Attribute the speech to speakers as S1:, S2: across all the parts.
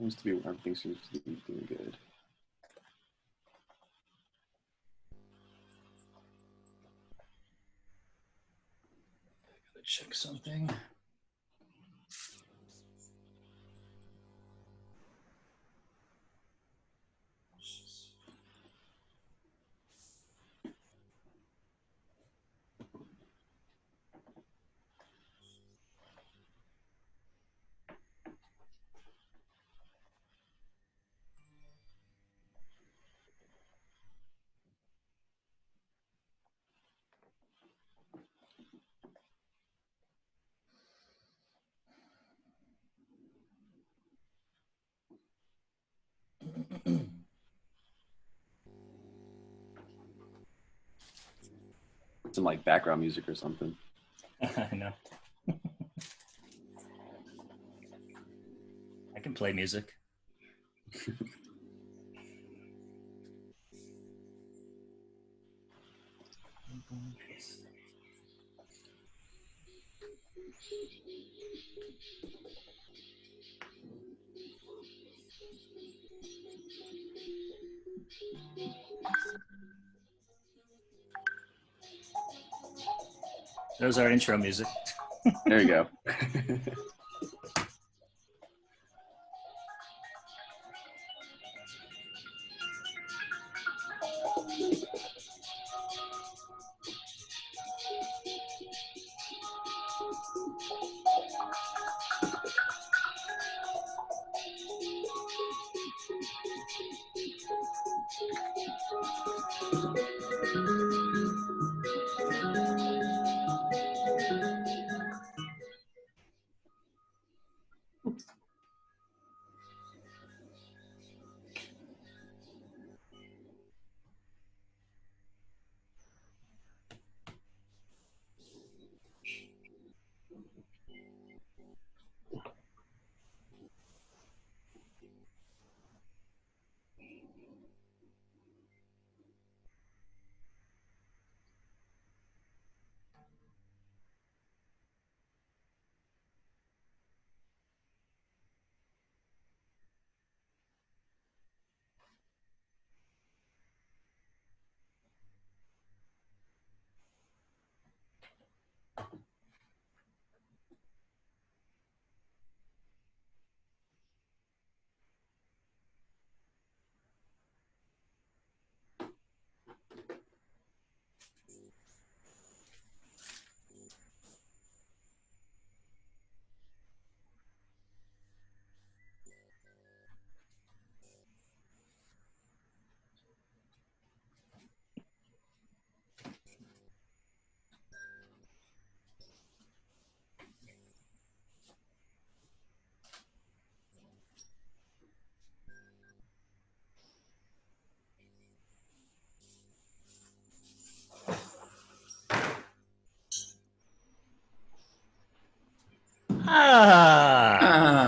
S1: Everything seems to be doing good.
S2: Gotta check something.
S1: Some like background music or something.
S2: I know. I can play music. There's our intro music.
S1: There you go.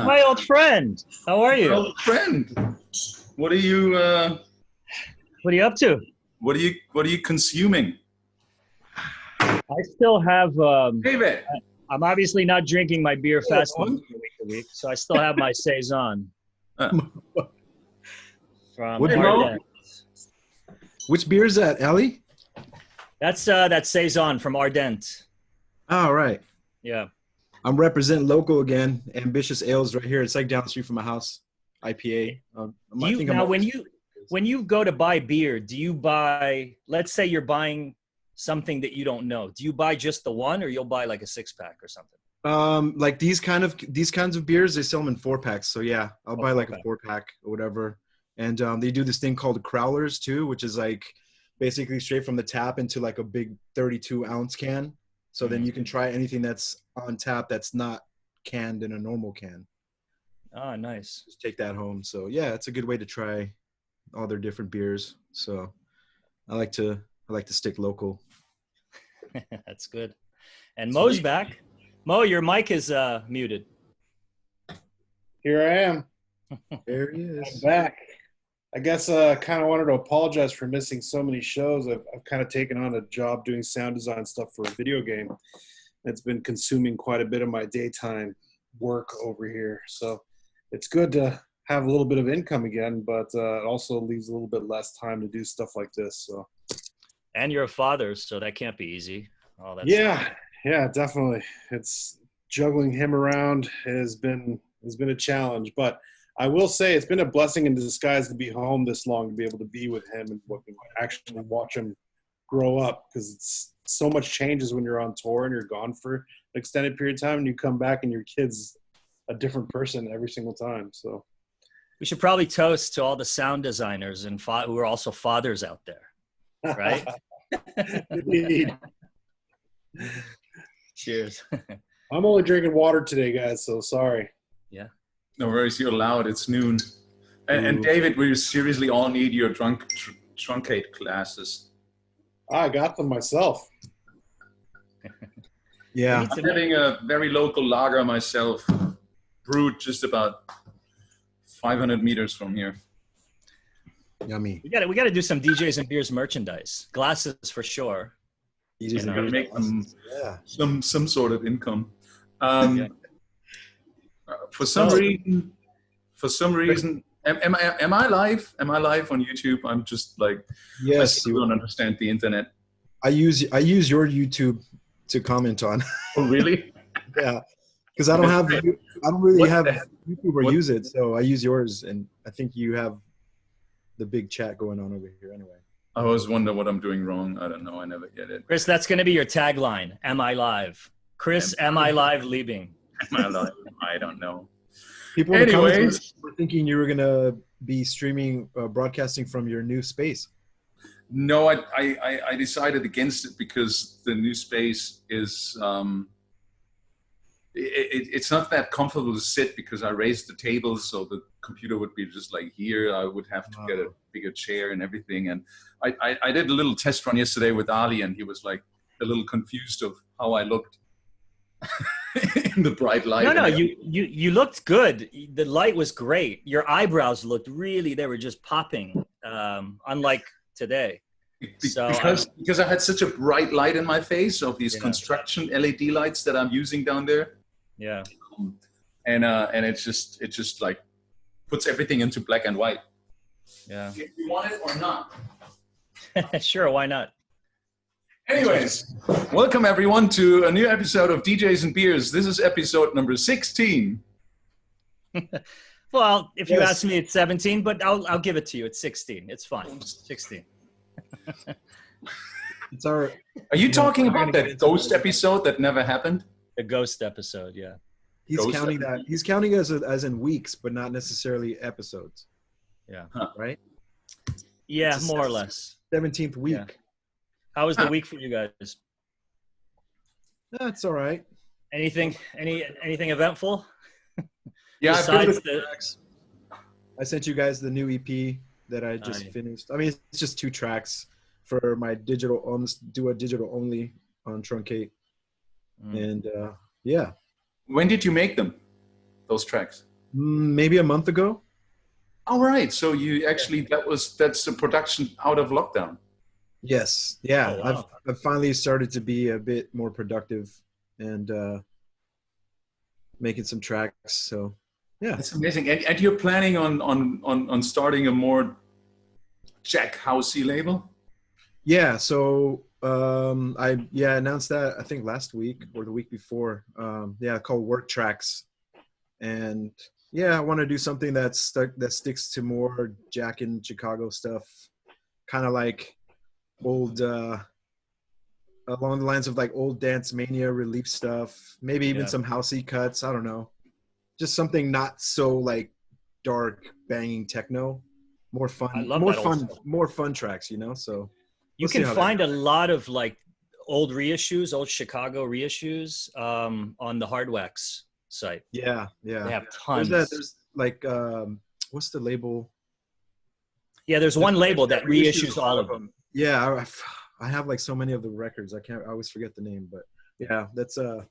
S2: My old friend. How are you?
S3: Old friend. What are you?
S2: What are you up to?
S3: What are you consuming?
S2: I still have.
S3: Hey there.
S2: I'm obviously not drinking my beer fast week to week, so I still have my saison. From
S3: What
S2: Ardennes.
S4: Which beer is that, Ellie?
S2: That's that saison from Ardennes.
S4: Oh, right.
S2: Yeah.
S4: I'm representing local again. Ambitious Ales right here. It's like down the street from my house. IPA.
S2: When you go to buy beer, do you buy? Let's say you're buying something that you don't know. Do you buy just the one, or you'll buy like a 6-pack or something?
S4: Like these kinds of beers, they sell them in 4-packs. So yeah, I'll buy like a 4-pack or whatever. And they do this thing called crowlers too, which is like basically straight from the tap into like a big 32-ounce can. So then you can try anything that's on tap that's not canned in a normal can.
S2: Oh, nice.
S4: Just take that home. So yeah, it's a good way to try all their different beers. So I like to stick local.
S2: That's good. And Mo's back. Mo, your mic is muted.
S5: Here I am.
S4: There he is.
S5: I'm back. I guess kind of wanted to apologize for missing so many shows. I've kind of taken on a job doing sound design stuff for a video game. It's been consuming quite a bit of my daytime work over here. So it's good to have a little bit of income again, but it also leaves a little bit less time to do stuff like this. So.
S2: And you're a father, so that can't be easy. Oh, that's
S5: Yeah, definitely. It's juggling him around has been a challenge, but I will say it's been a blessing in disguise to be home this long, to be able to be with him and actually watch him grow up, because it's so much changes when you're on tour and you're gone for an extended period of time, and you come back and your kid's a different person every single time. So
S2: we should probably toast to all the sound designers and who are also fathers out there, right?
S5: Indeed.
S2: Cheers.
S5: I'm only drinking water today, guys, so sorry.
S2: Yeah.
S3: No worries, you're allowed. It's noon. And David, we seriously all need your truncate classes.
S5: I got them myself.
S4: Yeah.
S3: I'm having a very local lager myself, brewed just about 500 meters from here.
S4: Yummy.
S2: We got to do some DJs and Beers merchandise. Glasses for sure.
S4: DJs and
S3: Gotta
S4: Beers.
S3: make them
S4: Yeah.
S3: some sort of income.
S2: Yeah.
S3: For some reason, am I live? Am I live on YouTube? I'm just like, I
S4: Yes.
S3: still don't understand the internet.
S4: I use your YouTube to comment on.
S3: Oh, really?
S4: Yeah. Because I don't really have
S3: the-
S4: YouTube or
S3: what-
S4: use it, so I use yours, and I think you have the big chat going on over here anyway.
S3: I always wonder what I'm doing wrong. I don't know. I never get it.
S2: Chris, that's going to be your tagline. Am I live? Chris, am I live leaving?
S3: Am I live? I don't know.
S4: People in the comments
S3: Anyways,
S4: were thinking you were gonna be streaming, broadcasting from your new space.
S3: no, I decided against it because the new space is it's not that comfortable to sit, because I raised the table so the computer would be just like here. I would have to get a bigger chair and everything. And I did a little test run yesterday with Ali, and he was like a little confused of how I looked in the bright light.
S2: No, you looked good. The light was great. Your eyebrows looked they were just popping, unlike today. So
S3: because I had such a bright light in my face of these
S2: Yeah.
S3: construction LED lights that I'm using down there.
S2: Yeah.
S3: And it just like puts everything into black and white.
S2: Yeah.
S3: If you want it or not.
S2: Sure, why not?
S3: Anyways, welcome everyone to a new episode of DJs and Beers. This is episode number 16.
S2: Well, if you
S4: Yes.
S2: ask me, it's 17, but I'll give it to you. It's 16. It's fine. 16.
S4: It's our
S3: Are you talking
S4: we're gonna
S3: about
S4: get
S3: that
S4: into
S3: ghost episode that never happened?
S2: The ghost episode, yeah.
S4: he's
S3: Ghost
S4: counting that. He's counting as in weeks, but not necessarily episodes.
S2: Yeah.
S4: Right.
S2: Yeah,
S4: It's a
S2: more or less.
S4: 17th week.
S2: Yeah. How was the week for you guys?
S4: That's all right.
S2: Anything eventful?
S3: Yeah,
S2: Besides the,
S4: I sent you guys the new EP that I just
S2: yeah.
S4: finished. I mean, it's just 2 tracks for my digital, do a digital only on Truncate. And yeah,
S3: when did you make them? Those tracks?
S4: maybe a month ago.
S3: All right. So you actually that's a production out of lockdown.
S4: Yes. Yeah.
S2: Oh, wow.
S4: I've finally started to be a bit more productive and making some tracks. So yeah.
S3: That's amazing. And you're planning on starting a more Jack Housey label?
S4: Yeah. So I announced that I think last week or the week before. Called Work Tracks. And yeah, I want to do something that sticks to more Jack and Chicago stuff, kind of like old along the lines of like old Dance Mania Relief stuff, maybe even some housey cuts. I don't know, just something not so like dark banging techno, more fun,
S2: I love
S4: more
S2: that old
S4: fun,
S2: stuff.
S4: more fun tracks, you know. So
S2: You
S4: we'll see
S2: can
S4: how that
S2: find a lot of like old reissues, old Chicago reissues on the Hardwax site.
S4: yeah.
S2: They have tons.
S4: There's like what's the label?
S2: Yeah, there's one label that reissues all of them.
S4: Yeah, I have like so many of the records. I always forget the name, but yeah, that's a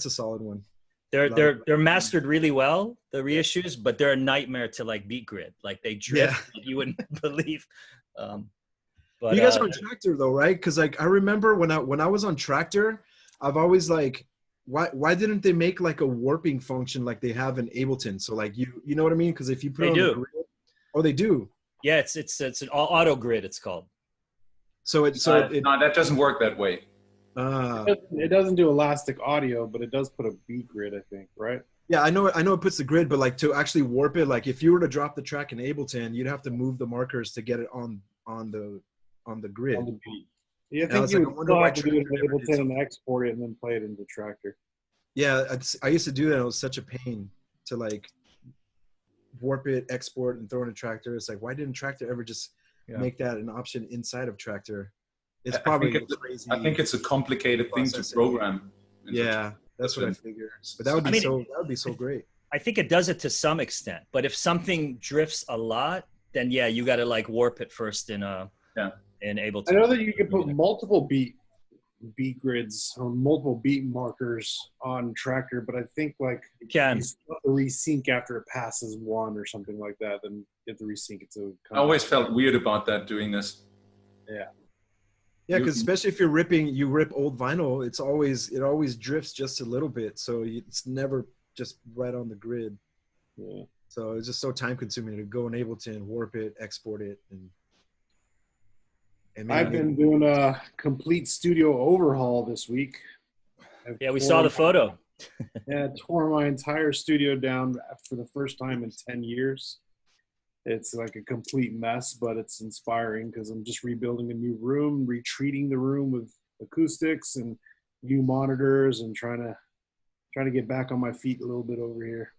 S4: solid one.
S2: They're mastered really well, the reissues, but they're a nightmare to like beat grid. Like they drift, like you wouldn't believe. But
S4: you guys are on Tractor though, right? Because like I remember when I was on Tractor, I've always like why didn't they make like a warping function like they have in Ableton? So like you know what I mean? Because if you put it on the grid, oh, they do.
S2: Yeah, it's an auto grid. It's called.
S4: So
S3: no, that doesn't work that way.
S5: It doesn't do elastic audio, but it does put a beat grid, I think, right?
S4: Yeah, I know it puts the grid, but like to actually warp it, like if you were to drop the track in Ableton, you'd have to move the markers to get it on the grid.
S5: On the beat. Yeah, I think you would still have to do it in Ableton and export it and then play it into Tractor.
S4: Yeah, I used to do that. It was such a pain to like warp it, export, and throw in a Tractor. It's like, why didn't Tractor ever just make that an option inside of Tractor? It's probably crazy.
S3: I think it's a complicated thing to program.
S4: Yeah, that's what I figure. But that would be so great.
S2: I think it does it to some extent. But if something drifts a lot, then yeah, you got to like warp it first in Ableton.
S5: I know that you can put multiple beat grids or multiple beat markers on Tractor, but I think like
S2: you can
S5: resync after it passes one or something like that. Then you have to resync it to.
S3: I always felt weird about that doing this.
S5: Yeah.
S4: Yeah, because especially if you rip old vinyl, it always drifts just a little bit, so it's never just right on the grid.
S5: Yeah.
S4: So it's just so time consuming to go in Ableton, warp it, export it, and
S5: I've been doing a complete studio overhaul this week.
S2: Yeah, we saw the photo.
S5: Yeah, tore my entire studio down for the first time in 10 years. It's like a complete mess, but it's inspiring because I'm just rebuilding a new room, retreating the room with acoustics and new monitors, and trying to get back on my feet a little bit over here.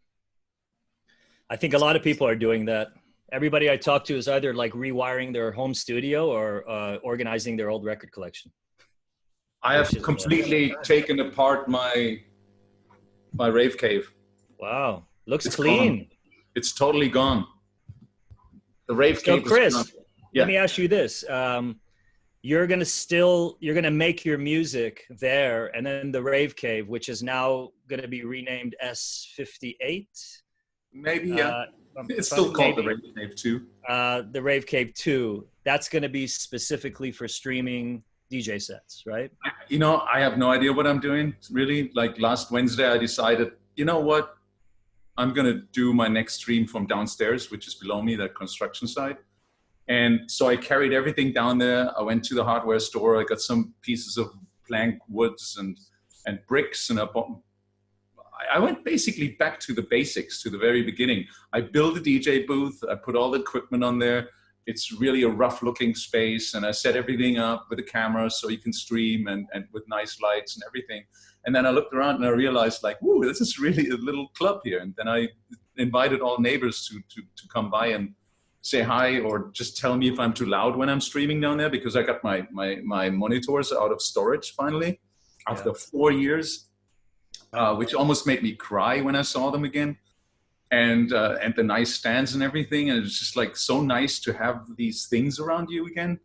S2: I think a lot of people are doing that. Everybody I talk to is either like rewiring their home studio or organizing their old record collection.
S3: I have completely taken apart my rave cave.
S2: Wow, looks clean.
S3: Gone. It's totally gone. The rave cave.
S2: So Chris, let me ask you this. You're gonna make your music there, and then the rave cave, which is now gonna be renamed S58.
S3: Maybe, yeah. It's still called the Rave Cave 2.
S2: The Rave Cave 2. That's gonna be specifically for streaming DJ sets, right?
S3: You know, I have no idea what I'm doing. Really, like last Wednesday, I decided, you know what? I'm going to do my next stream from downstairs, which is below me, that construction site. And so I carried everything down there. I went to the hardware store. I got some pieces of plank woods and bricks. And I went basically back to the basics, to the very beginning. I built a DJ booth. I put all the equipment on there. It's really a rough looking space. And I set everything up with a camera so you can stream and with nice lights and everything. And then I looked around and I realized, like, whoa, this is really a little club here. And then I invited all neighbors to come by and say hi, or just tell me if I'm too loud when I'm streaming down there, because I got my monitors out of storage finally after 4 years, which almost made me cry when I saw them again. And the nice stands and everything. And it's just like so nice to have these things around you again.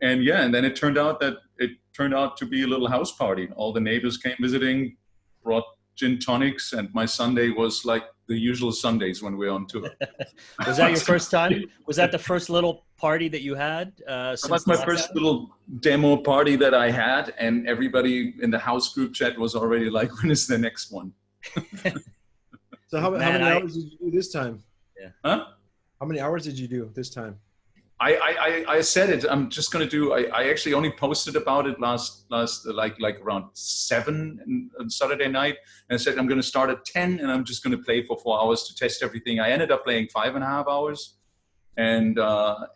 S3: And yeah, and then it turned out to be a little house party. All the neighbors came visiting, brought gin tonics, and my Sunday was like the usual Sundays when we're on tour.
S2: Was that your first time? Was that the first little party that you had?
S3: That was my first little demo party that I had, and everybody in the house group chat was already like, when is the next one?
S4: So how many hours did you do this time?
S2: Yeah.
S3: Huh?
S4: How many hours did you do this time?
S3: I said it. I'm just gonna do. I actually only posted about it last like around 7 on Saturday night, and I said I'm gonna start at 10, and I'm just gonna play for 4 hours to test everything. I ended up playing 5.5 hours, and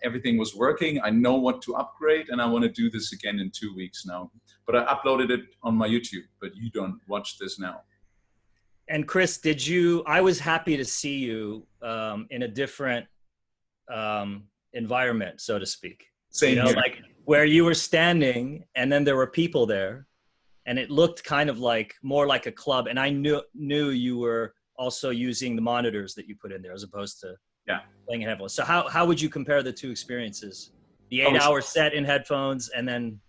S3: everything was working. I know what to upgrade, and I want to do this again in 2 weeks now. But I uploaded it on my YouTube. But you don't watch this now.
S2: And Chris, I was happy to see you in a different environment, so to speak.
S3: Same here.
S2: Like where you were standing and then there were people there, and it looked kind of like more like a club. And I knew you were also using the monitors that you put in there as opposed to playing in headphones. So how would you compare the two experiences? The 8-hour set in headphones, and then...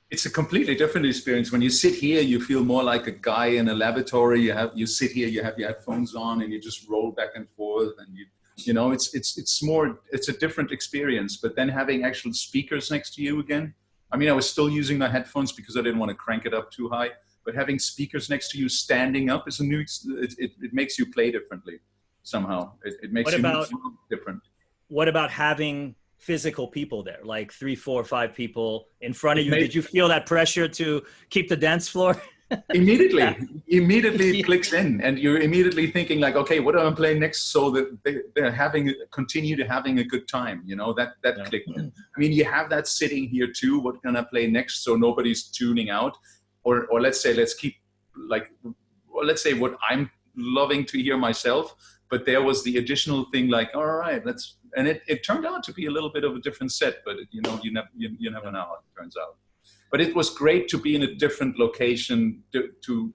S3: It's a completely different experience. When you sit here, you feel more like a guy in a laboratory. You sit here, you have your headphones on, and you just roll back and forth, and you know, it's a different experience. But then having actual speakers next to you again, I mean, I was still using my headphones because I didn't want to crank it up too high. But having speakers next to you standing up is a new, it makes you play differently somehow. It makes you move different.
S2: What about having physical people there, like 3, 4, 5 people in front of you? Did you feel that pressure to keep the dance floor?
S3: Immediately it clicks in, and you're immediately thinking like, okay, what am I playing next, so that they're continue to having a good time, you know, that clicked in. I mean, you have that sitting here too, what can I play next, so nobody's tuning out, or let's say what I'm loving to hear myself, but there was the additional thing like, all right, and it turned out to be a little bit of a different set, but you never know how it turns out. But it was great to be in a different location, to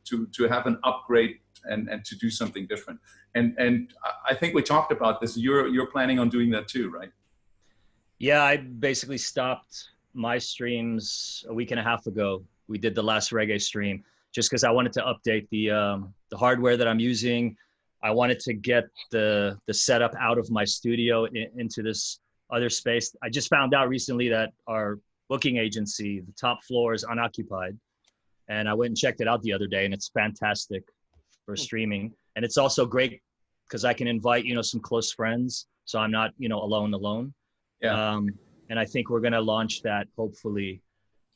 S3: have an upgrade and to do something different. And I think we talked about this. You're planning on doing that too, right?
S2: Yeah, I basically stopped my streams a week and a half ago. We did the last reggae stream just because I wanted to update the hardware that I'm using. I wanted to get the setup out of my studio into this other space. I just found out recently that our booking agency, the top floor is unoccupied. And I went and checked it out the other day, and it's fantastic for streaming. And it's also great because I can invite, some close friends. So I'm not, alone.
S3: Yeah.
S2: And I think we're going to launch that hopefully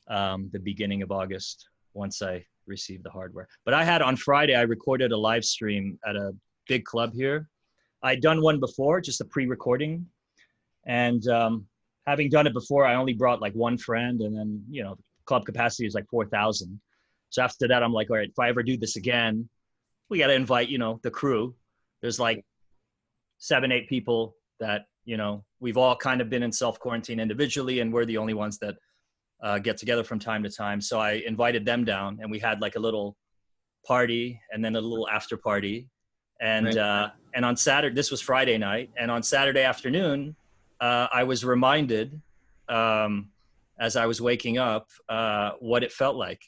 S2: the beginning of August once I receive the hardware. But on Friday, I recorded a live stream at a big club here. I'd done one before, just a pre-recording. And having done it before, I only brought like one friend, and then, the club capacity is like 4,000. So after that, I'm like, all right, if I ever do this again, we got to invite, the crew. There's like 7, 8 people that, we've all kind of been in self-quarantine individually, and we're the only ones that get together from time to time. So I invited them down, and we had like a little party and then a little after party. And, and on Saturday, this was Friday night. And on Saturday afternoon, I was reminded as I was waking up what it felt like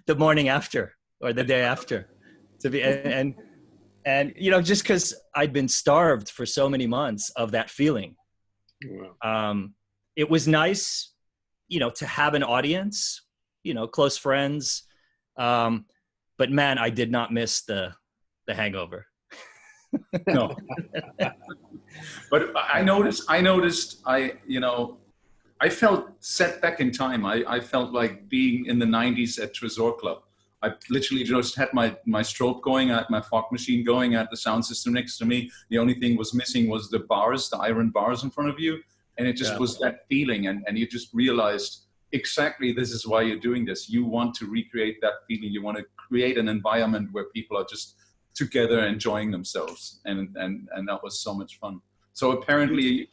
S2: the morning after or the day after to be, and just because I'd been starved for so many months of that feeling. Wow. It was nice, to have an audience, close friends. But man, I did not miss the hangover.
S3: No. But I noticed, I felt set back in time. I felt like being in the 90s at Tresor Club. I literally just had my strobe going, I had my fog machine going, I had the sound system next to me. The only thing was missing was the iron bars in front of you. And it just was that feeling. And you just realized exactly this is why you're doing this. You want to recreate that feeling. You want to create an environment where people are just together enjoying themselves. And that was so much fun. So apparently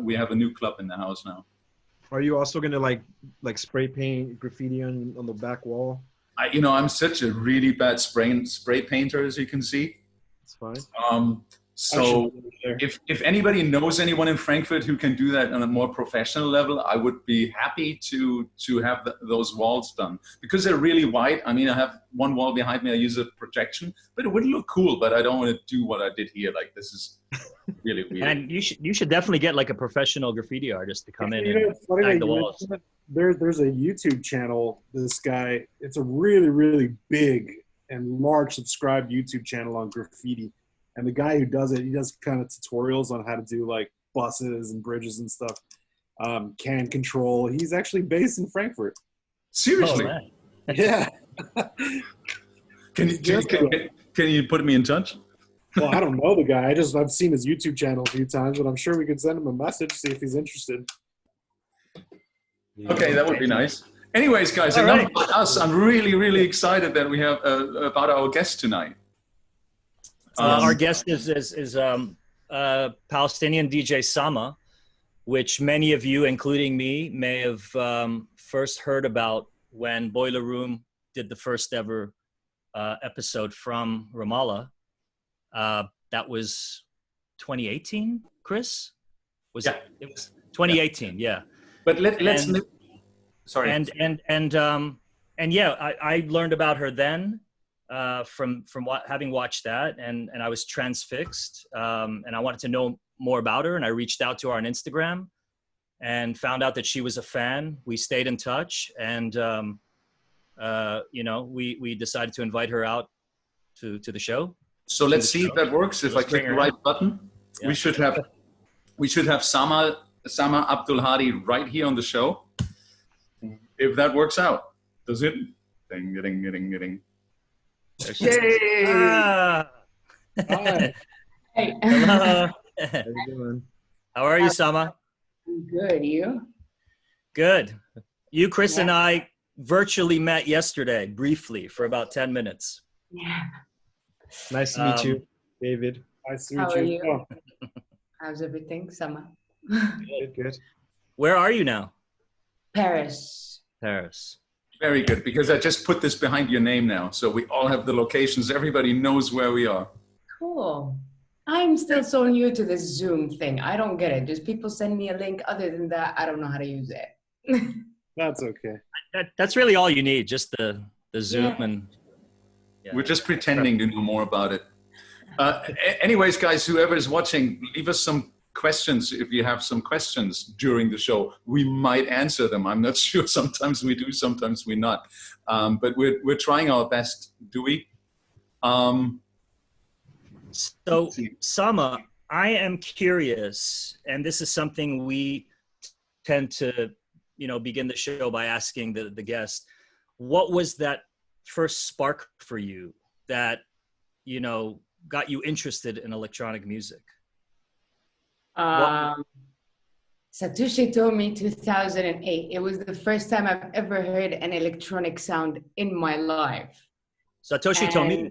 S3: we have a new club in the house now.
S4: Are you also going to like spray paint graffiti on the back wall?
S3: I'm such a really bad spray painter, as you can see.
S4: That's fine.
S3: So if anybody knows anyone in Frankfurt who can do that on a more professional level, I would be happy to have those walls done, because they're really white. I mean, I have one wall behind me. I use a projection, but it would look cool. But I don't want to do what I did here. Like, this is really weird.
S2: And you should definitely get like a professional graffiti artist to come in and tag the walls.
S5: There's a YouTube channel. This guy, it's a really, really big and large subscribed YouTube channel on graffiti. And the guy who does it, he does kind of tutorials on how to do like buses and bridges and stuff. Can control. He's actually based in Frankfurt.
S3: Seriously?
S2: Oh,
S5: yeah.
S3: Can you put me in touch?
S5: Well, I don't know the guy. I've seen his YouTube channel a few times, but I'm sure we could send him a message, see if he's interested.
S3: Okay, that would be nice. Anyways, guys, enough about us. I'm really, really excited that we have about our guest tonight.
S2: Our guest is Palestinian DJ Sama, which many of you, including me, may have first heard about when Boiler Room did the first ever episode from Ramallah. That was 2018, Chris? It was 2018, yeah.
S3: But let's sorry.
S2: And yeah, I learned about her then. From having watched that, and I was transfixed, and I wanted to know more about her, and I reached out to her on Instagram and found out that she was a fan. We stayed in touch, and we decided to invite her out to the show.
S3: So let's see if that works. If I click the right button,
S2: Yeah.
S3: we should have Sama Abdul Hadi right here on the show. If that works out, does it? Ding, ding, ding, ding. Yay!
S2: Ah.
S5: Hi.
S6: Hey.
S2: Hello.
S4: How you doing?
S2: How are you, Sama?
S6: Good, you?
S2: Good. You, Chris, and I virtually met yesterday, briefly, for about 10 minutes.
S6: Yeah.
S4: Nice to meet you, David.
S5: Nice to
S6: How
S5: meet
S6: are
S5: you.
S6: you? How's everything, Summer?
S4: Good, good.
S2: Where are you now?
S6: Paris.
S2: Paris.
S3: Very good, because I just put this behind your name now, so we all have the locations. Everybody knows where we are.
S6: Cool. I'm still so new to this Zoom thing. I don't get it. Just people send me a link. Other than that, I don't know how to use it.
S5: That's okay.
S2: That's really all you need, just the Zoom
S6: Yeah.
S2: and. Yeah.
S3: We're just pretending to know more about it. Anyways, guys, whoever is watching, leave us some questions. If you have some questions during the show, we might answer them. I'm not sure. Sometimes we do, sometimes we not. But we're trying our best. Do we?
S2: So, Sama, I am curious, and this is something we tend to, begin the show by asking the guest, what was that first spark for you that, got you interested in electronic music?
S6: Satoshi told me 2008. It was the first time I've ever heard an electronic sound in my life.
S2: Satoshi told me.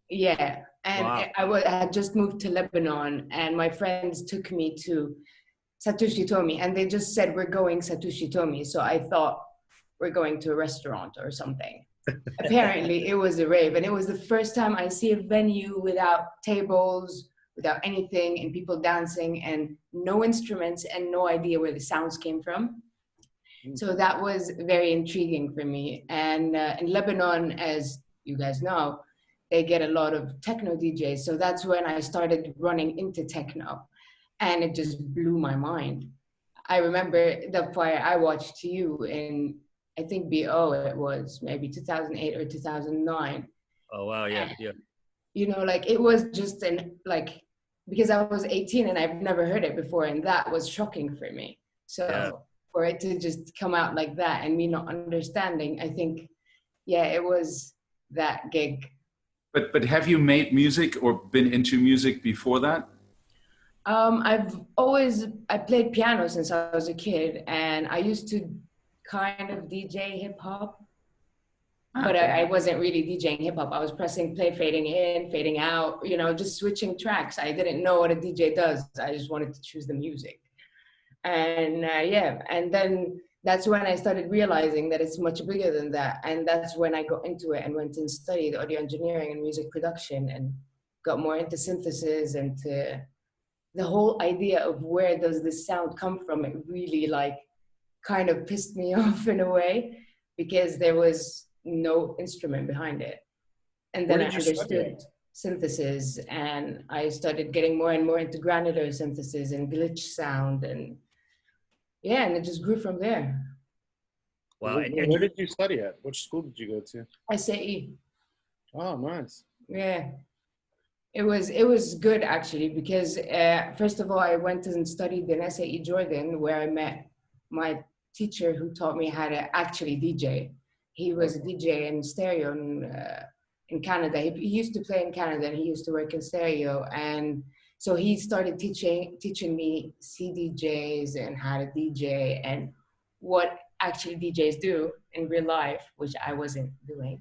S6: Yeah. And
S2: Wow.
S6: I had just moved to Lebanon, and my friends took me to Satoshi Tomi, and they just said, we're going Satoshi Tomi. So I thought we're going to a restaurant or something. Apparently it was a rave, and it was the first time I see a venue without tables, without anything, and people dancing and no instruments and no idea where the sounds came from. So that was very intriguing for me. And in Lebanon, as you guys know, they get a lot of techno DJs. So that's when I started running into techno, and it just blew my mind. I remember the fire I watched to you in, I think BO, it was maybe 2008 or 2009.
S2: Oh, wow. Yeah.
S6: And, it was just because I was 18 and I've never heard it before, and that was shocking for me. So for it to just come out like that and me not understanding, I think, it was that gig.
S3: But have you made music or been into music before that?
S6: I played piano since I was a kid, and I used to kind of DJ hip hop, but I wasn't really DJing hip hop. I was pressing play, fading in, fading out, just switching tracks. I didn't know what a DJ does. I just wanted to choose the music. And and then that's when I started realizing that it's much bigger than that. And that's when I got into it and went and studied audio engineering and music production and got more into synthesis and to the whole idea of where does this sound come from. It really kind of pissed me off in a way, because there was no instrument behind it. And then I understood synthesis, and I started getting more and more into granular synthesis and glitch sound, and and it just grew from there.
S2: Wow.
S5: Where did you study at? Which school did you go to?
S6: SAE.
S5: Oh, nice.
S6: Yeah. It was good, actually, because first of all, I went and studied in SAE Jordan, where I met my teacher who taught me how to actually DJ. He was a DJ in stereo in Canada. He used to play in Canada, and he used to work in stereo. And so he started teaching me CDJs and how to DJ and what actually DJs do in real life, which I wasn't doing.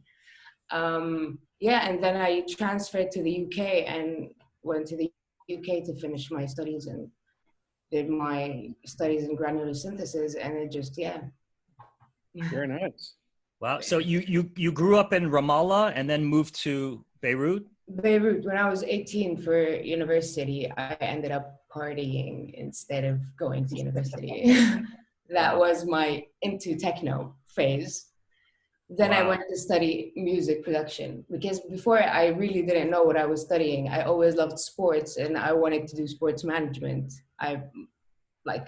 S6: And then I transferred to the UK and went to the UK to finish my studies and did my studies in granular synthesis, and it just,
S5: Very nice.
S2: Wow. So you grew up in Ramallah and then moved to Beirut?
S6: Beirut. When I was 18 for university, I ended up partying instead of going to university. That was my into techno phase. Then I went to study music production, because before I really didn't know what I was studying. I always loved sports and I wanted to do sports management. I'm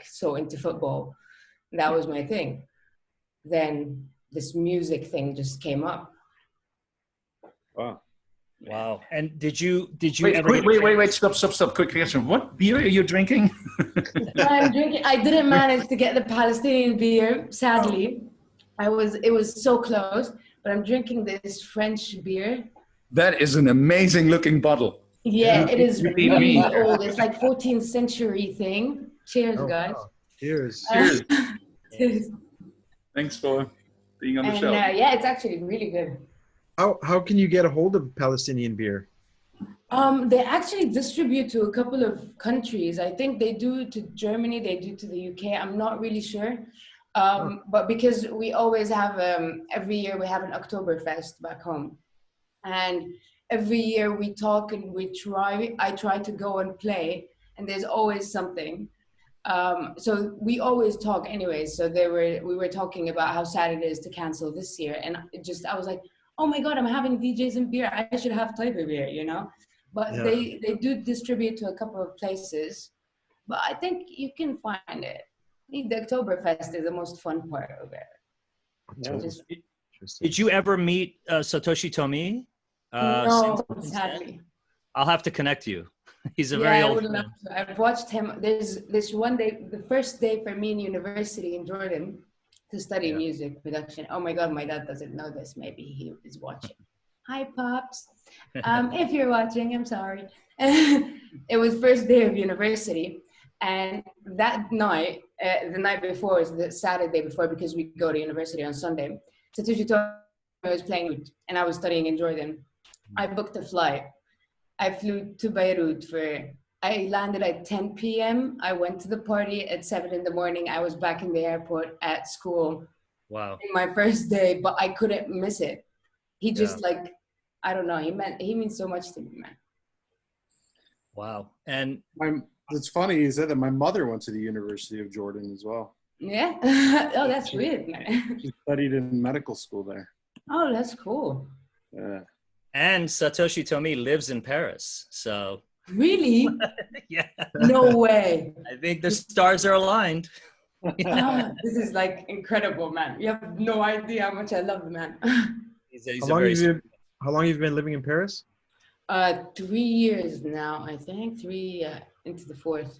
S6: so into football. That was my thing. Then this music thing just came up.
S5: Wow.
S2: Wow. And did you
S3: Wait,
S2: ever
S3: wait, stop. Quick question. What beer are you drinking?
S6: I'm drinking. I didn't manage to get the Palestinian beer, sadly. It was so close, but I'm drinking this French beer.
S3: That is an amazing looking bottle.
S6: Yeah, it is
S3: You beat
S6: really
S3: me.
S6: old. It's like 14th century thing. Cheers, guys.
S4: Wow. Cheers.
S3: Cheers.
S6: Cheers.
S3: Thanks for being on the
S6: And
S3: show.
S6: yeah, it's actually really good.
S4: How can you get a hold of Palestinian beer?
S6: They actually distribute to a couple of countries. I think they do to Germany, they do to the UK. I'm not really sure. But because we always have, every year we have an Oktoberfest back home. And every year we talk and I try to go and play, and there's always something. So we always talk anyways. So we were talking about how sad it is to cancel this year. And I was like, oh my God, I'm having DJs and beer. I should have Tiger beer, you know? But
S4: Yeah.
S6: they do distribute to a couple of places. But I think you can find it. I think the Oktoberfest is the most fun part of it. Just-
S2: Did you ever meet Satoshi Tomi?
S6: no,
S2: since
S6: sadly.
S2: I'll have to connect you. He's a
S6: Yeah,
S2: very
S6: I
S2: old
S6: would
S2: friend.
S6: love to. I've watched him. There's this one day, the first day for me in university in Jordan to study music production. Oh my God, my dad doesn't know this. Maybe he is watching. Hi, Pops. If you're watching, I'm sorry. It was first day of university. And that night, the night before, was the Saturday before, because we go to university on Sunday. Satoshi told me I was playing and I was studying in Jordan. I booked a flight. I flew to Beirut I landed at 10 p.m. I went to the party at 7 in the morning. I was back in the airport at school.
S2: Wow.
S6: In my first day, but I couldn't miss it. He just I don't know. He means so much to me, man.
S2: Wow. And
S5: It's funny you said that. My mother went to the University of Jordan as well.
S6: Yeah. Oh, that's weird, man.
S5: She studied in medical school there.
S6: Oh, that's cool.
S5: Yeah.
S2: and Satoshi Tomi lives in Paris. So
S6: Really?
S2: yeah,
S6: No way.
S2: I think the stars are aligned.
S6: Oh, this is like incredible, man. You have no idea how much I love the man.
S2: He's
S4: How long have you been living in Paris?
S6: 3 years now, I think. 3 into the 4th.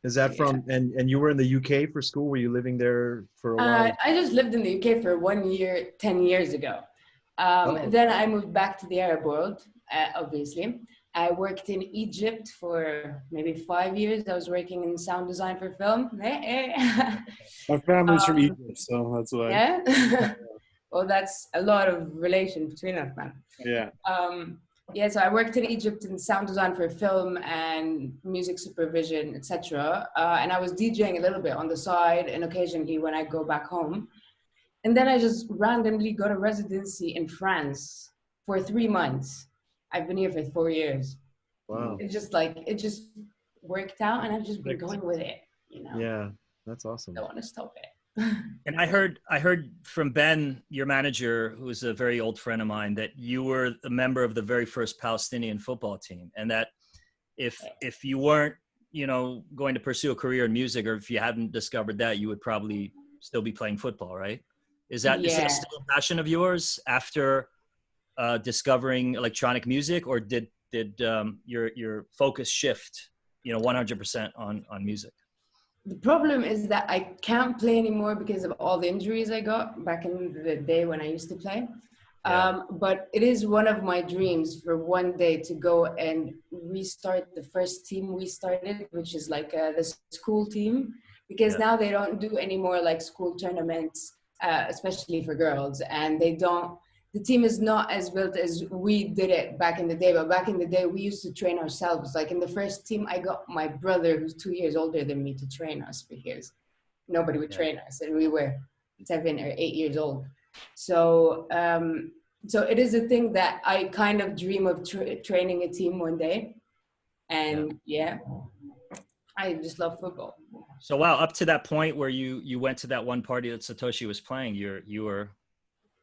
S4: Is that from and you were in the UK for school? Were you living there for a while?
S6: I just lived in the UK for 1 year, 10 years ago. Then I moved back to the Arab world, obviously. I worked in Egypt for maybe 5 years. I was working in sound design for film.
S5: My family's from Egypt, so that's why.
S6: Yeah. Well, that's a lot of relation between us, man.
S5: Yeah.
S6: Yeah, so I worked in Egypt in sound design for film and music supervision, etc. And I was DJing a little bit on the side and occasionally when I go back home. And then I just randomly got a residency in France for 3 months. I've been here for 4 years.
S4: Wow.
S6: It just worked out and I've just been going with it, you know?
S4: Yeah, that's awesome.
S6: Don't want to stop it.
S2: And I heard from Ben, your manager, who's a very old friend of mine, that you were a member of the very first Palestinian football team, and that if you weren't, going to pursue a career in music, or if you hadn't discovered that, you would probably still be playing football, right? Is that still a passion of yours after discovering electronic music, or did your focus shift, 100% on music?
S6: The problem is that I can't play anymore because of all the injuries I got back in the day when I used to play. But it is one of my dreams for one day to go and restart the first team we started, which is like the school team, because now they don't do any more like school tournaments, especially for girls. And the team is not as built as we did it back in the day, but back in the day, we used to train ourselves. Like in the first team, I got my brother, who's 2 years older than me, to train us because nobody would train us. And we were 7 or 8 years old. So, so it is a thing that I kind of dream of training a team one day. And I just love football.
S2: So, wow, up to that point where you went to that one party that Satoshi was playing, you were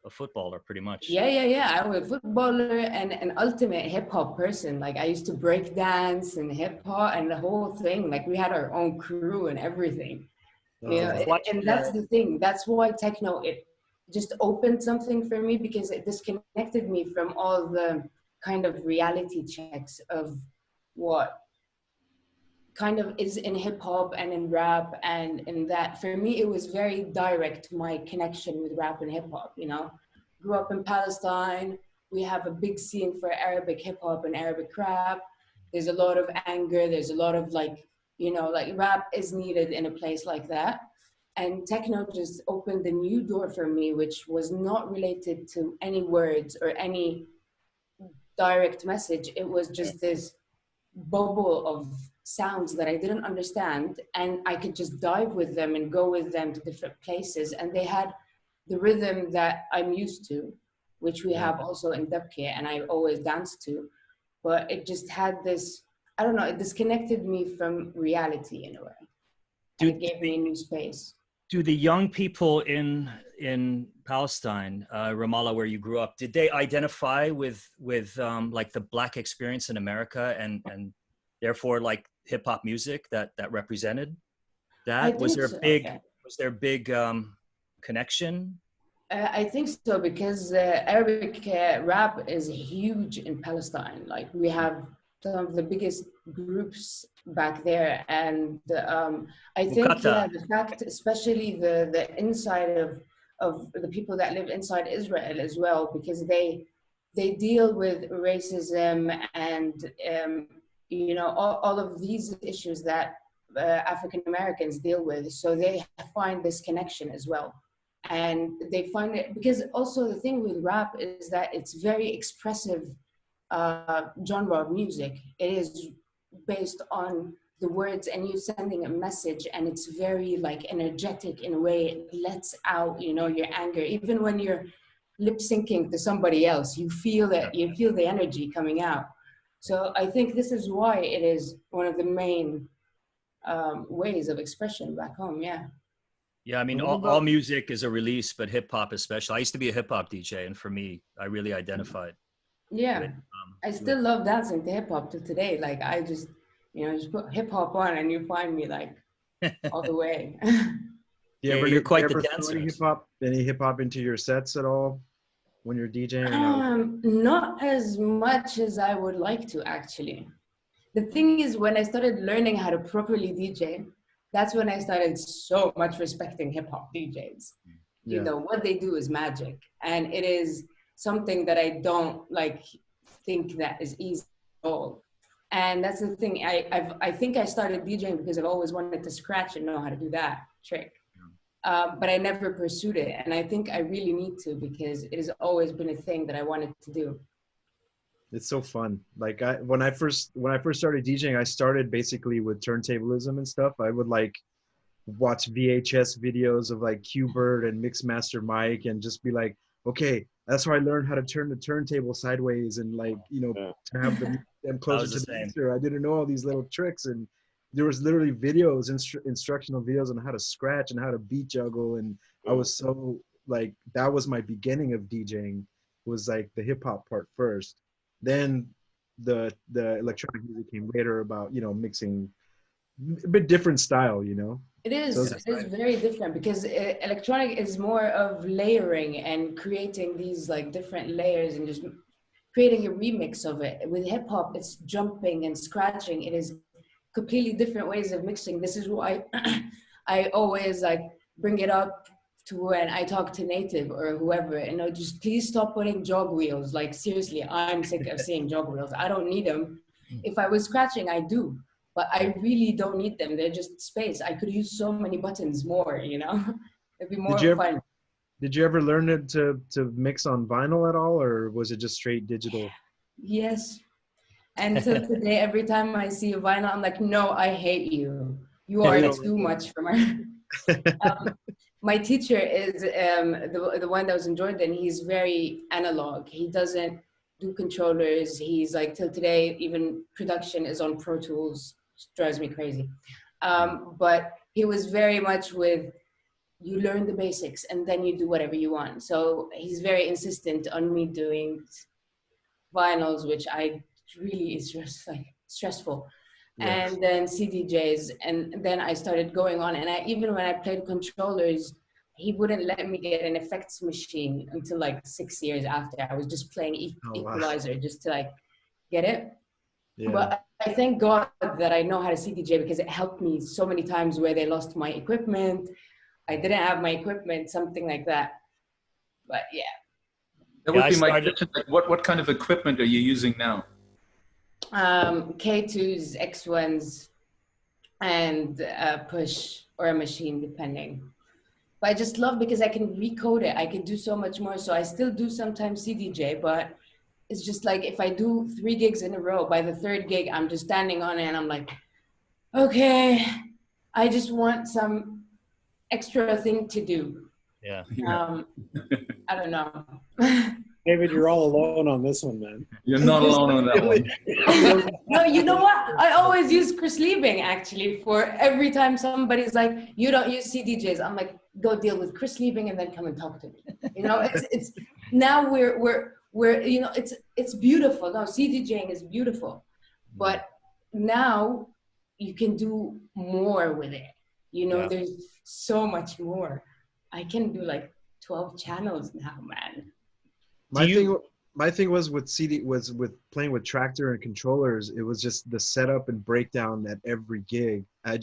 S2: a footballer pretty much.
S6: Yeah. I was a footballer and an ultimate hip hop person. Like I used to break dance and hip hop and the whole thing. Like we had our own crew and everything. And that's the thing. That's why techno, just opened something for me, because it disconnected me from all the kind of reality checks of what kind of is in hip hop and in rap, and in that. For me, it was very direct, my connection with rap and hip hop, you know. Grew up in Palestine. We have a big scene for Arabic hip hop and Arabic rap. There's a lot of anger. There's a lot of like, you know, like rap is needed in a place like that. And techno just opened a new door for me, which was not related to any words or any direct message. It was just this bubble of sounds that I didn't understand, and I could just dive with them and go with them to different places. And they had the rhythm that I'm used to, which we have also in Dabke, and I always dance to. But it just had this, I don't know, it disconnected me from reality in a way. It gave me a new space.
S2: Do the young people in Palestine, Ramallah, where you grew up, did they identify with like the Black experience in America, and therefore like hip hop music that represented that? Was there a big connection?
S6: I think so, because Arabic rap is huge in Palestine. Like we have some of the biggest groups back there, and I think the fact, especially the inside of the people that live inside Israel as well, because they deal with racism and you know, all of these issues that African Americans deal with. So they find this connection as well. And they find it, because also the thing with rap is that it's very expressive genre of music. It is based on the words and you sending a message, and it's very like energetic in a way. It lets out, you know, your anger. Even when you're lip syncing to somebody else, you feel that, you feel the energy coming out. So I think this is why it is one of the main ways of expression back home.
S2: Yeah, I mean, all music is a release, but hip hop especially. I used to be a hip hop DJ, and for me, I really identified.
S6: Yeah, I still love dancing to hip hop to today. Like I just, you know, just put hip hop on and you find me like all the way.
S2: You're quite the dancer.
S4: Any hip hop into your sets at all when you're DJing?
S6: Not as much as I would like to, actually. The thing is, when I started learning how to properly DJ, that's when I started so much respecting hip hop DJs. You know, what they do is magic, and it is something that I don't like think that is easy at all. And that's the thing. I think I started DJing because I've always wanted to scratch and know how to do that trick. But I never pursued it. And I think I really need to, because it has always been a thing that I wanted to do.
S4: It's so fun. Like when I first started DJing, I started basically with turntablism and stuff. I would like watch VHS videos of like Q-Bert and Mixmaster Mike and just be like, okay, that's where I learned how to turn the turntable sideways and like, you know, to have them closer to the mixer. I didn't know all these little tricks, and there was literally videos, instructional videos on how to scratch and how to beat juggle. And I was so like, that was my beginning of DJing, was like the hip hop part first. Then the electronic music came later about, you know, mixing a bit different style, you know.
S6: It is. So it is very different, because electronic is more of layering and creating these like different layers and just creating a remix of it. With hip hop, it's jumping and scratching. It is completely different ways of mixing. This is why I always like bring it up to when I talk to native or whoever, you know, just please stop putting jog wheels. Like seriously, I'm sick of seeing jog wheels. I don't need them. If I was scratching, I do. But I really don't need them. They're just space. I could use so many buttons more, you know? It'd be more fun.
S4: Did you ever learn it to mix on vinyl at all, or was it just straight digital?
S6: Yes. And until today, every time I see a vinyl, I'm like, no, I hate you. You are too much for my... my teacher is the one that was in Jordan. He's very analog. He doesn't do controllers. He's like, till today, even production is on Pro Tools. Drives me crazy. But he was very much with, you learn the basics and then you do whatever you want. So he's very insistent on me doing vinyls, which I really is just like stressful. Yes. And then CDJs, and then I started going on. And even when I played controllers, he wouldn't let me get an effects machine until like 6 years after. I was just playing equalizer just to like get it.
S4: Yeah.
S6: But I thank God that I know how to CDJ because it helped me so many times where they lost my equipment. I didn't have my equipment, something like that. But yeah.
S3: That would be my question. Like, what kind of equipment are you using now?
S6: K2s, X1s, and push or a machine, depending. But I just love because I can recode it. I can do so much more. So I still do sometimes CDJ, but it's just like if I do 3 gigs in a row, by the 3rd gig, I'm just standing on it and I'm like, okay, I just want some extra thing to do.
S2: Yeah.
S6: I don't know.
S5: David, you're all alone on this one, man.
S3: You're not alone on that one.
S6: No, you know what? I always use Chris Liebing actually for every time somebody's like, you don't use CDJs. I'm like, go deal with Chris Liebing and then come and talk to me. You know, it's now we're you know, it's beautiful. No, CDJing is beautiful, but now you can do more with it. You know, there's so much more. I can do like 12 channels now, man.
S4: My thing was with with playing with Tractor and controllers. It was just the setup and breakdown at every gig. I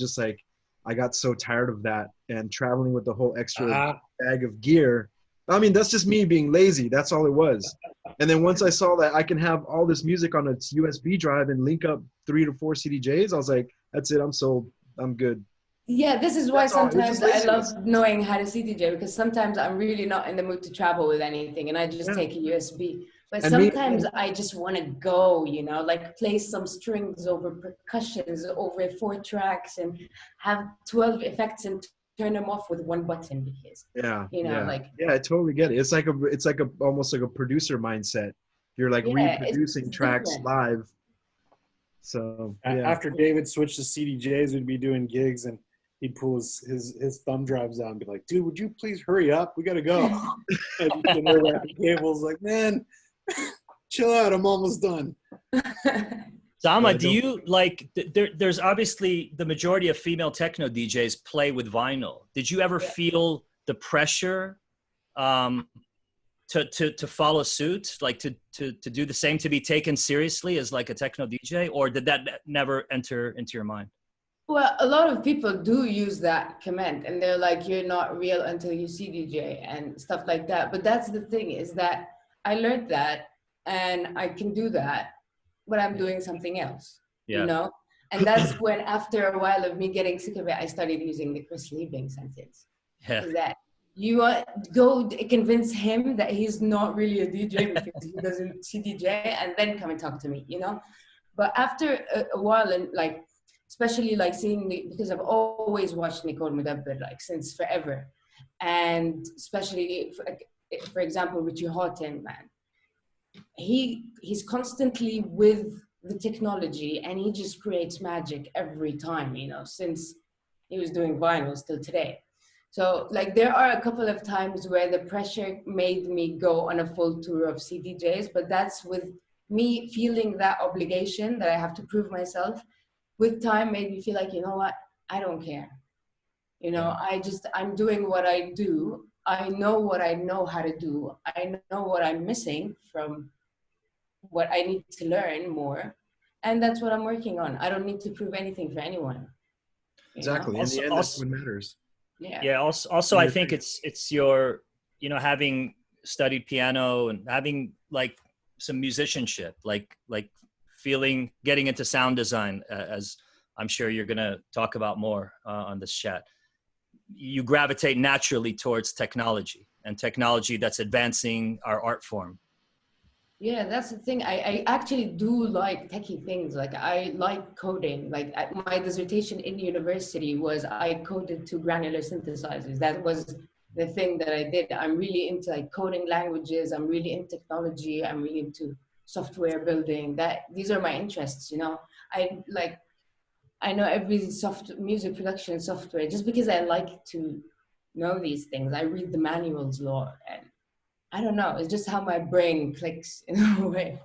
S4: got so tired of that and traveling with the whole extra bag of gear. I mean, that's just me being lazy. That's all it was. And then once I saw that I can have all this music on a USB drive and link up 3 to 4 CDJs, I was like, that's it. I'm sold. I'm good.
S6: Yeah, this is why sometimes I love knowing how to CDJ, because sometimes I'm really not in the mood to travel with anything and I just take a USB. But sometimes I just want to go, you know, like play some strings over percussions over 4 tracks and have 12 effects and turn them off with 1 button because, you know, like. Yeah,
S4: I totally get it. It's like almost like a producer mindset. You're like reproducing tracks live. So
S5: after David switched to CDJs, we'd be doing gigs and he'd pull his thumb drives out and be like, dude, would you please hurry up? We got to go. And you know, the cable's like, man, chill out. I'm almost done.
S2: Sama, do you like, there's obviously the majority of female techno DJs play with vinyl. Did you ever feel the pressure to follow suit, like to do the same, to be taken seriously as like a techno DJ, or did that never enter into your mind?
S6: Well, a lot of people do use that comment and they're like, you're not real until you CDJ and stuff like that. But that's the thing, is that I learned that and I can do that, but I'm doing something else, you know? And that's when, after a while of me getting sick of it, I started using the Chris Liebing sentence. Is that you go convince him that he's not really a DJ because he doesn't CDJ, and then come and talk to me, you know? But after a while, and like, especially like seeing me, because I've always watched Nicole Mudabbir like since forever. And especially, for example, Richie Houghton, man. He's constantly with the technology and he just creates magic every time, you know, since he was doing vinyls till today. So like there are a couple of times where the pressure made me go on a full tour of CDJs, but that's with me feeling that obligation that I have to prove myself. With time made me feel like, you know what, I don't care. You know, I'm doing what I do. I know what I know how to do. I know what I'm missing from what I need to learn more. And that's what I'm working on. I don't need to prove anything for anyone.
S4: Exactly. In the end, that's what matters.
S2: Yeah. Also, I think it's your, you know, having studied piano and having like some musicianship, like getting into sound design, as I'm sure you're going to talk about more on this chat. You gravitate naturally towards technology and technology that's advancing our art form.
S6: Yeah, that's the thing. I actually do like techie things. Like I like coding. Like my dissertation in university was I coded to granular synthesizers. That was the thing that I did. I'm really into like coding languages. I'm really into technology. I'm really into software building. These are my interests, you know. I know every music production software just because I like to know these things. I read the manuals a lot, and I don't know. It's just how my brain clicks in a way.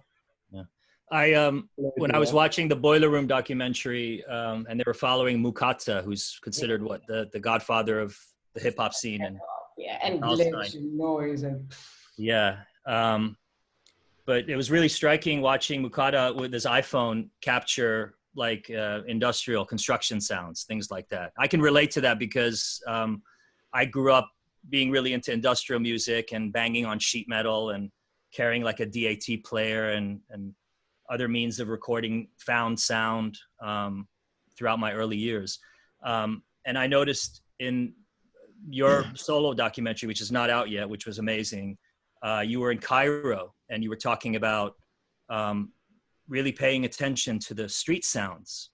S2: Yeah. When I was watching the Boiler Room documentary, and they were following Mukata, who's considered the godfather of the hip hop scene, and
S6: Yeah, and
S2: Palestine.
S6: glitch and noise and.
S2: Yeah. But it was really striking watching Mukata with his iPhone capture like industrial construction sounds, things like that. I can relate to that because I grew up being really into industrial music and banging on sheet metal and carrying like a DAT player and other means of recording found sound throughout my early years. And I noticed in your solo documentary, which is not out yet, which was amazing, you were in Cairo and you were talking about really paying attention to the street sounds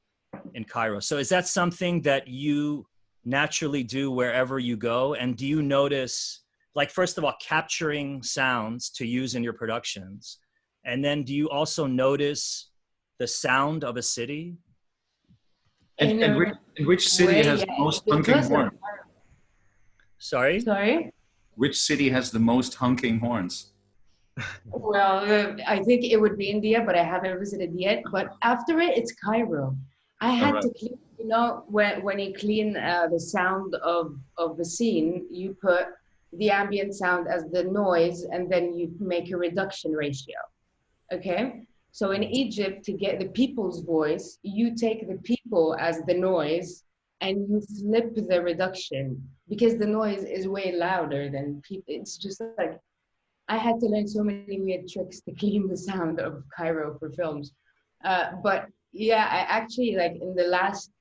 S2: in Cairo. So is that something that you naturally do wherever you go? And do you notice, like, first of all, capturing sounds to use in your productions? And then do you also notice the sound of a city?
S3: And which city has the most honking horns?
S2: Sorry?
S6: Sorry?
S3: Which city has the most honking horns?
S6: Well, I think it would be India, but I haven't visited yet. But after it, it's Cairo. I had to clean, you know, when you clean the sound of the scene, you put the ambient sound as the noise, and then you make a reduction ratio. Okay? So in Egypt, to get the people's voice, you take the people as the noise and you flip the reduction because the noise is way louder than people. It's just like, I had to learn so many weird tricks to clean the sound of Cairo for films. But yeah, I actually, like, in the last,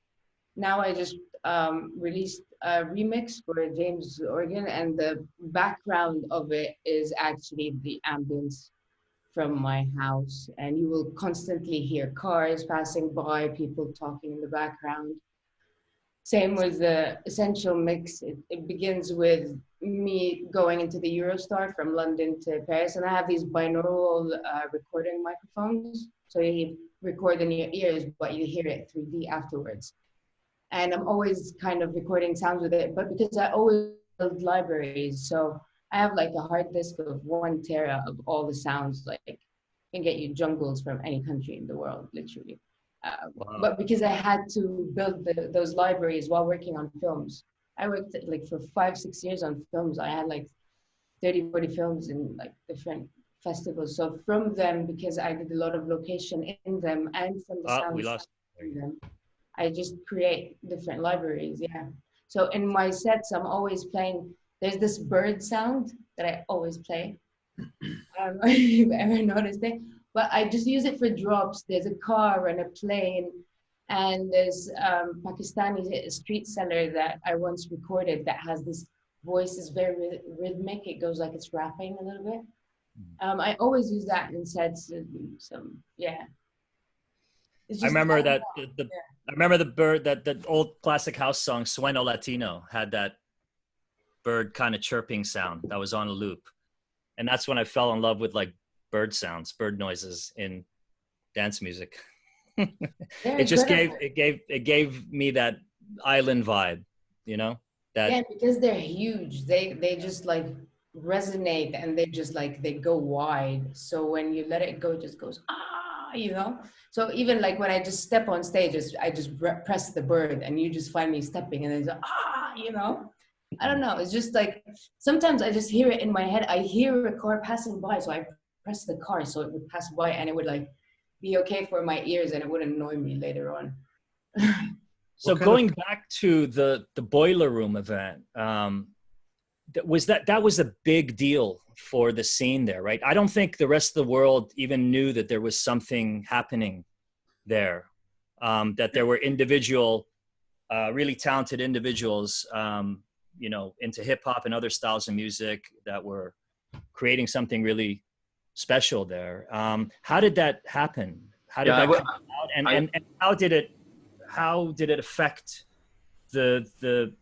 S6: now I just released a remix for James Organ, and the background of it is actually the ambience from my house. And you will constantly hear cars passing by, people talking in the background. Same with the Essential mix. It begins with me going into the Eurostar from London to Paris, and I have these binaural recording microphones. So you record in your ears, but you hear it 3D afterwards. And I'm always kind of recording sounds with it, but because I always build libraries, so I have like a hard disk of 1 tera of all the sounds, like can get you jungles from any country in the world, literally.
S2: Wow.
S6: But because I had to build those libraries while working on films, I worked like for 5-6 years on films. I had like 30-40 films in like different festivals. So from them, because I did a lot of location in them and from the sounds in them, I just create different libraries. Yeah. So in my sets, I'm always playing. There's this bird sound that I always play. If you've ever noticed it. But I just use it for drops. There's a car and a plane, and there's Pakistani street seller that I once recorded that has this voice is very rhythmic. It goes like it's rapping a little bit. I always use that in sets. Yeah.
S2: I remember that I remember the bird that old classic house song Sueno Latino had that bird kind of chirping sound that was on a loop, and that's when I fell in love with like bird sounds, bird noises in dance music. It gave me that island vibe, you know?
S6: Yeah, because they're huge. They just like resonate, and they just like they go wide. So when you let it go, it just goes you know. So even like when I just step on stage, I just press the bird, and you just find me stepping, and then it's you know. I don't know. It's just like sometimes I just hear it in my head. I hear a car passing by, so I press the car so it would pass by, and it would like be okay for my ears, and it wouldn't annoy me later on.
S2: So going back to the Boiler Room event, that was a big deal for the scene there, right? I don't think the rest of the world even knew that there was something happening there, that there were individual, really talented individuals, you know, into hip hop and other styles of music that were creating something really special there. How did that happen? How did that come out? And how did it affect the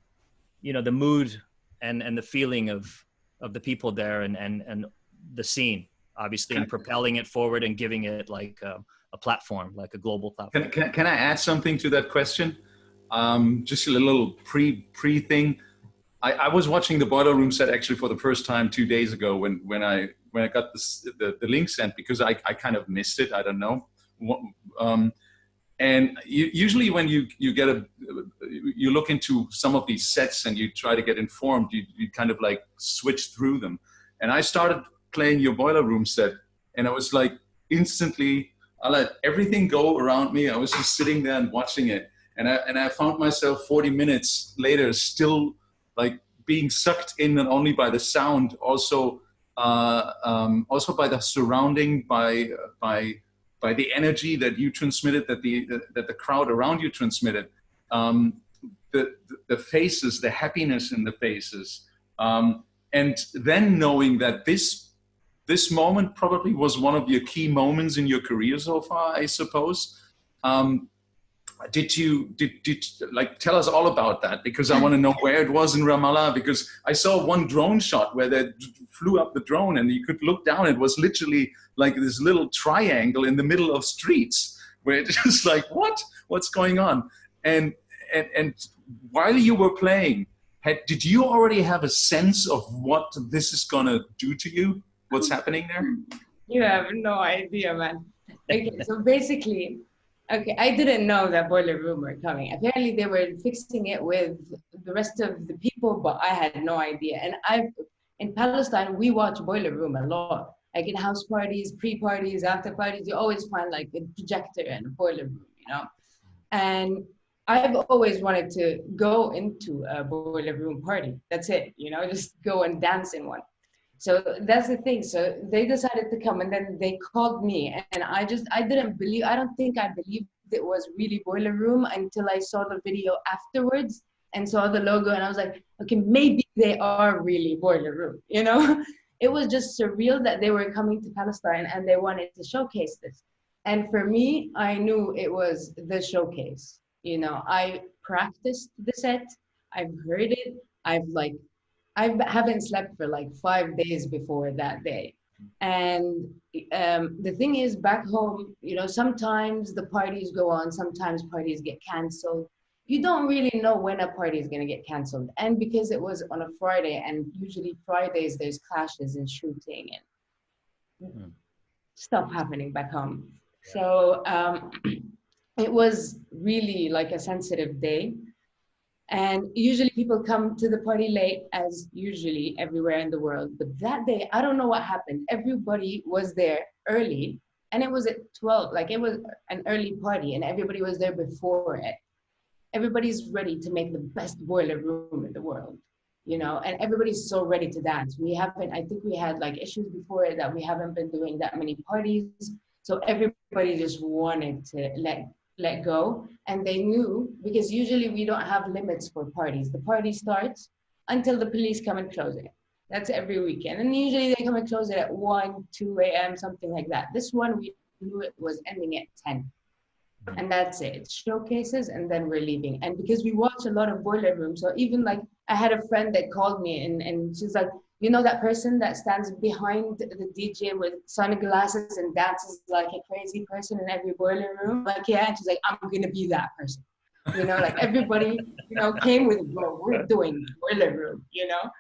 S2: you know, the mood and the feeling of the people there and the scene, obviously, and propelling it forward and giving it like a platform, like a global platform?
S3: Can I add something to that question? Just a little pre thing. I was watching the Boiler Room set actually for the first time 2 days ago when I got the link sent, because I kind of missed it. I don't know. And usually when you look into some of these sets and you try to get informed, you kind of like switch through them. And I started playing your Boiler Room set, and I was like instantly, I let everything go around me. I was just sitting there and watching it. And I found myself 40 minutes later still like being sucked in, not only by the sound, also by the surrounding, by the energy that you transmitted, that the crowd around you transmitted, the faces, the happiness in the faces, and then knowing that this moment probably was one of your key moments in your career so far, I suppose. Did you like tell us all about that? Because I want to know where it was in Ramallah, because I saw one drone shot where they flew up the drone and you could look down. It was literally like this little triangle in the middle of streets where it's just like, what's going on? And while you were playing, did you already have a sense of what this is gonna do to you? What's happening there?
S6: You have no idea, man. Okay, so basically, okay, I didn't know that Boiler Room were coming. Apparently they were fixing it with the rest of the people, but I had no idea. And in Palestine, we watch Boiler Room a lot. Like in house parties, pre-parties, after parties, you always find like a projector and a Boiler Room, you know? And I've always wanted to go into a Boiler Room party. That's it, you know, just go and dance in one. So that's the thing. So they decided to come, and then they called me, and I don't think I believed it was really Boiler Room until I saw the video afterwards and saw the logo, and I was like, okay, maybe they are really Boiler Room, you know? It was just surreal that they were coming to Palestine and they wanted to showcase this. And for me, I knew it was the showcase. You know, I practiced the set, I've heard it, I haven't slept for like 5 days before that day. And the thing is, back home, you know, sometimes the parties go on, sometimes parties get canceled. You don't really know when a party is going to get canceled. And because it was on a Friday, and usually Fridays there's clashes and shooting and stuff happening back home. So it was really like a sensitive day. And usually people come to the party late, as usually everywhere in the world. But that day, I don't know what happened. Everybody was there early, and it was at 12. Like, it was an early party, and everybody was there before it. Everybody's ready to make the best Boiler Room in the world, you know, and everybody's so ready to dance. I think we had like issues before it that we haven't been doing that many parties. So everybody just wanted to let go. And they knew, because usually we don't have limits for parties. The party starts until the police come and close it. That's every weekend. And usually they come and close it at 1, 2 a.m., something like that. This one, we knew it was ending at 10. And that's it. It's showcases, and then we're leaving. And because we watch a lot of Boiler Room, so even like I had a friend that called me and she's like, you know that person that stands behind the DJ with sunglasses and dances like a crazy person in every Boiler Room? Like, yeah. And she's like, I'm going to be that person. You know, like everybody, you know, came with, bro, we're doing Boiler Room, you know?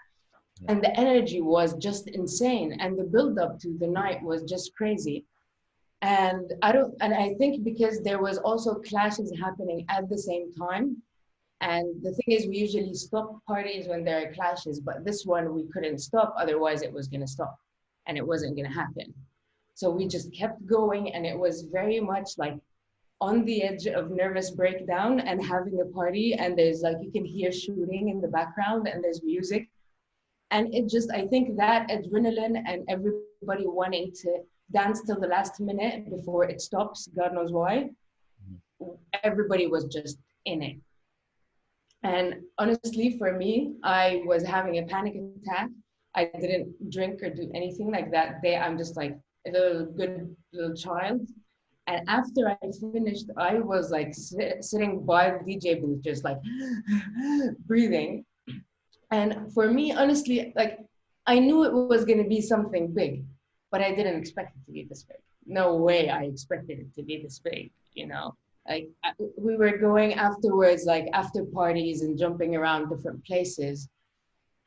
S6: And the energy was just insane. And the build up to the night was just crazy. And I think because there was also clashes happening at the same time. And the thing is, we usually stop parties when there are clashes, but this one we couldn't stop, otherwise it was going to stop and it wasn't going to happen. So we just kept going, and it was very much like on the edge of nervous breakdown and having a party, and there's like, you can hear shooting in the background and there's music. And it just, I think that adrenaline and everybody wanting to dance till the last minute before it stops, God knows why, everybody was just in it. And honestly, for me, I was having a panic attack. I didn't drink or do anything like that day. I'm just like a good little child. And after I finished, I was like sitting by the DJ booth, just like breathing. And for me, honestly, like I knew it was going to be something big, but I didn't expect it to be this big. No way I expected it to be this big, you know? Like we were going afterwards, like after parties and jumping around different places.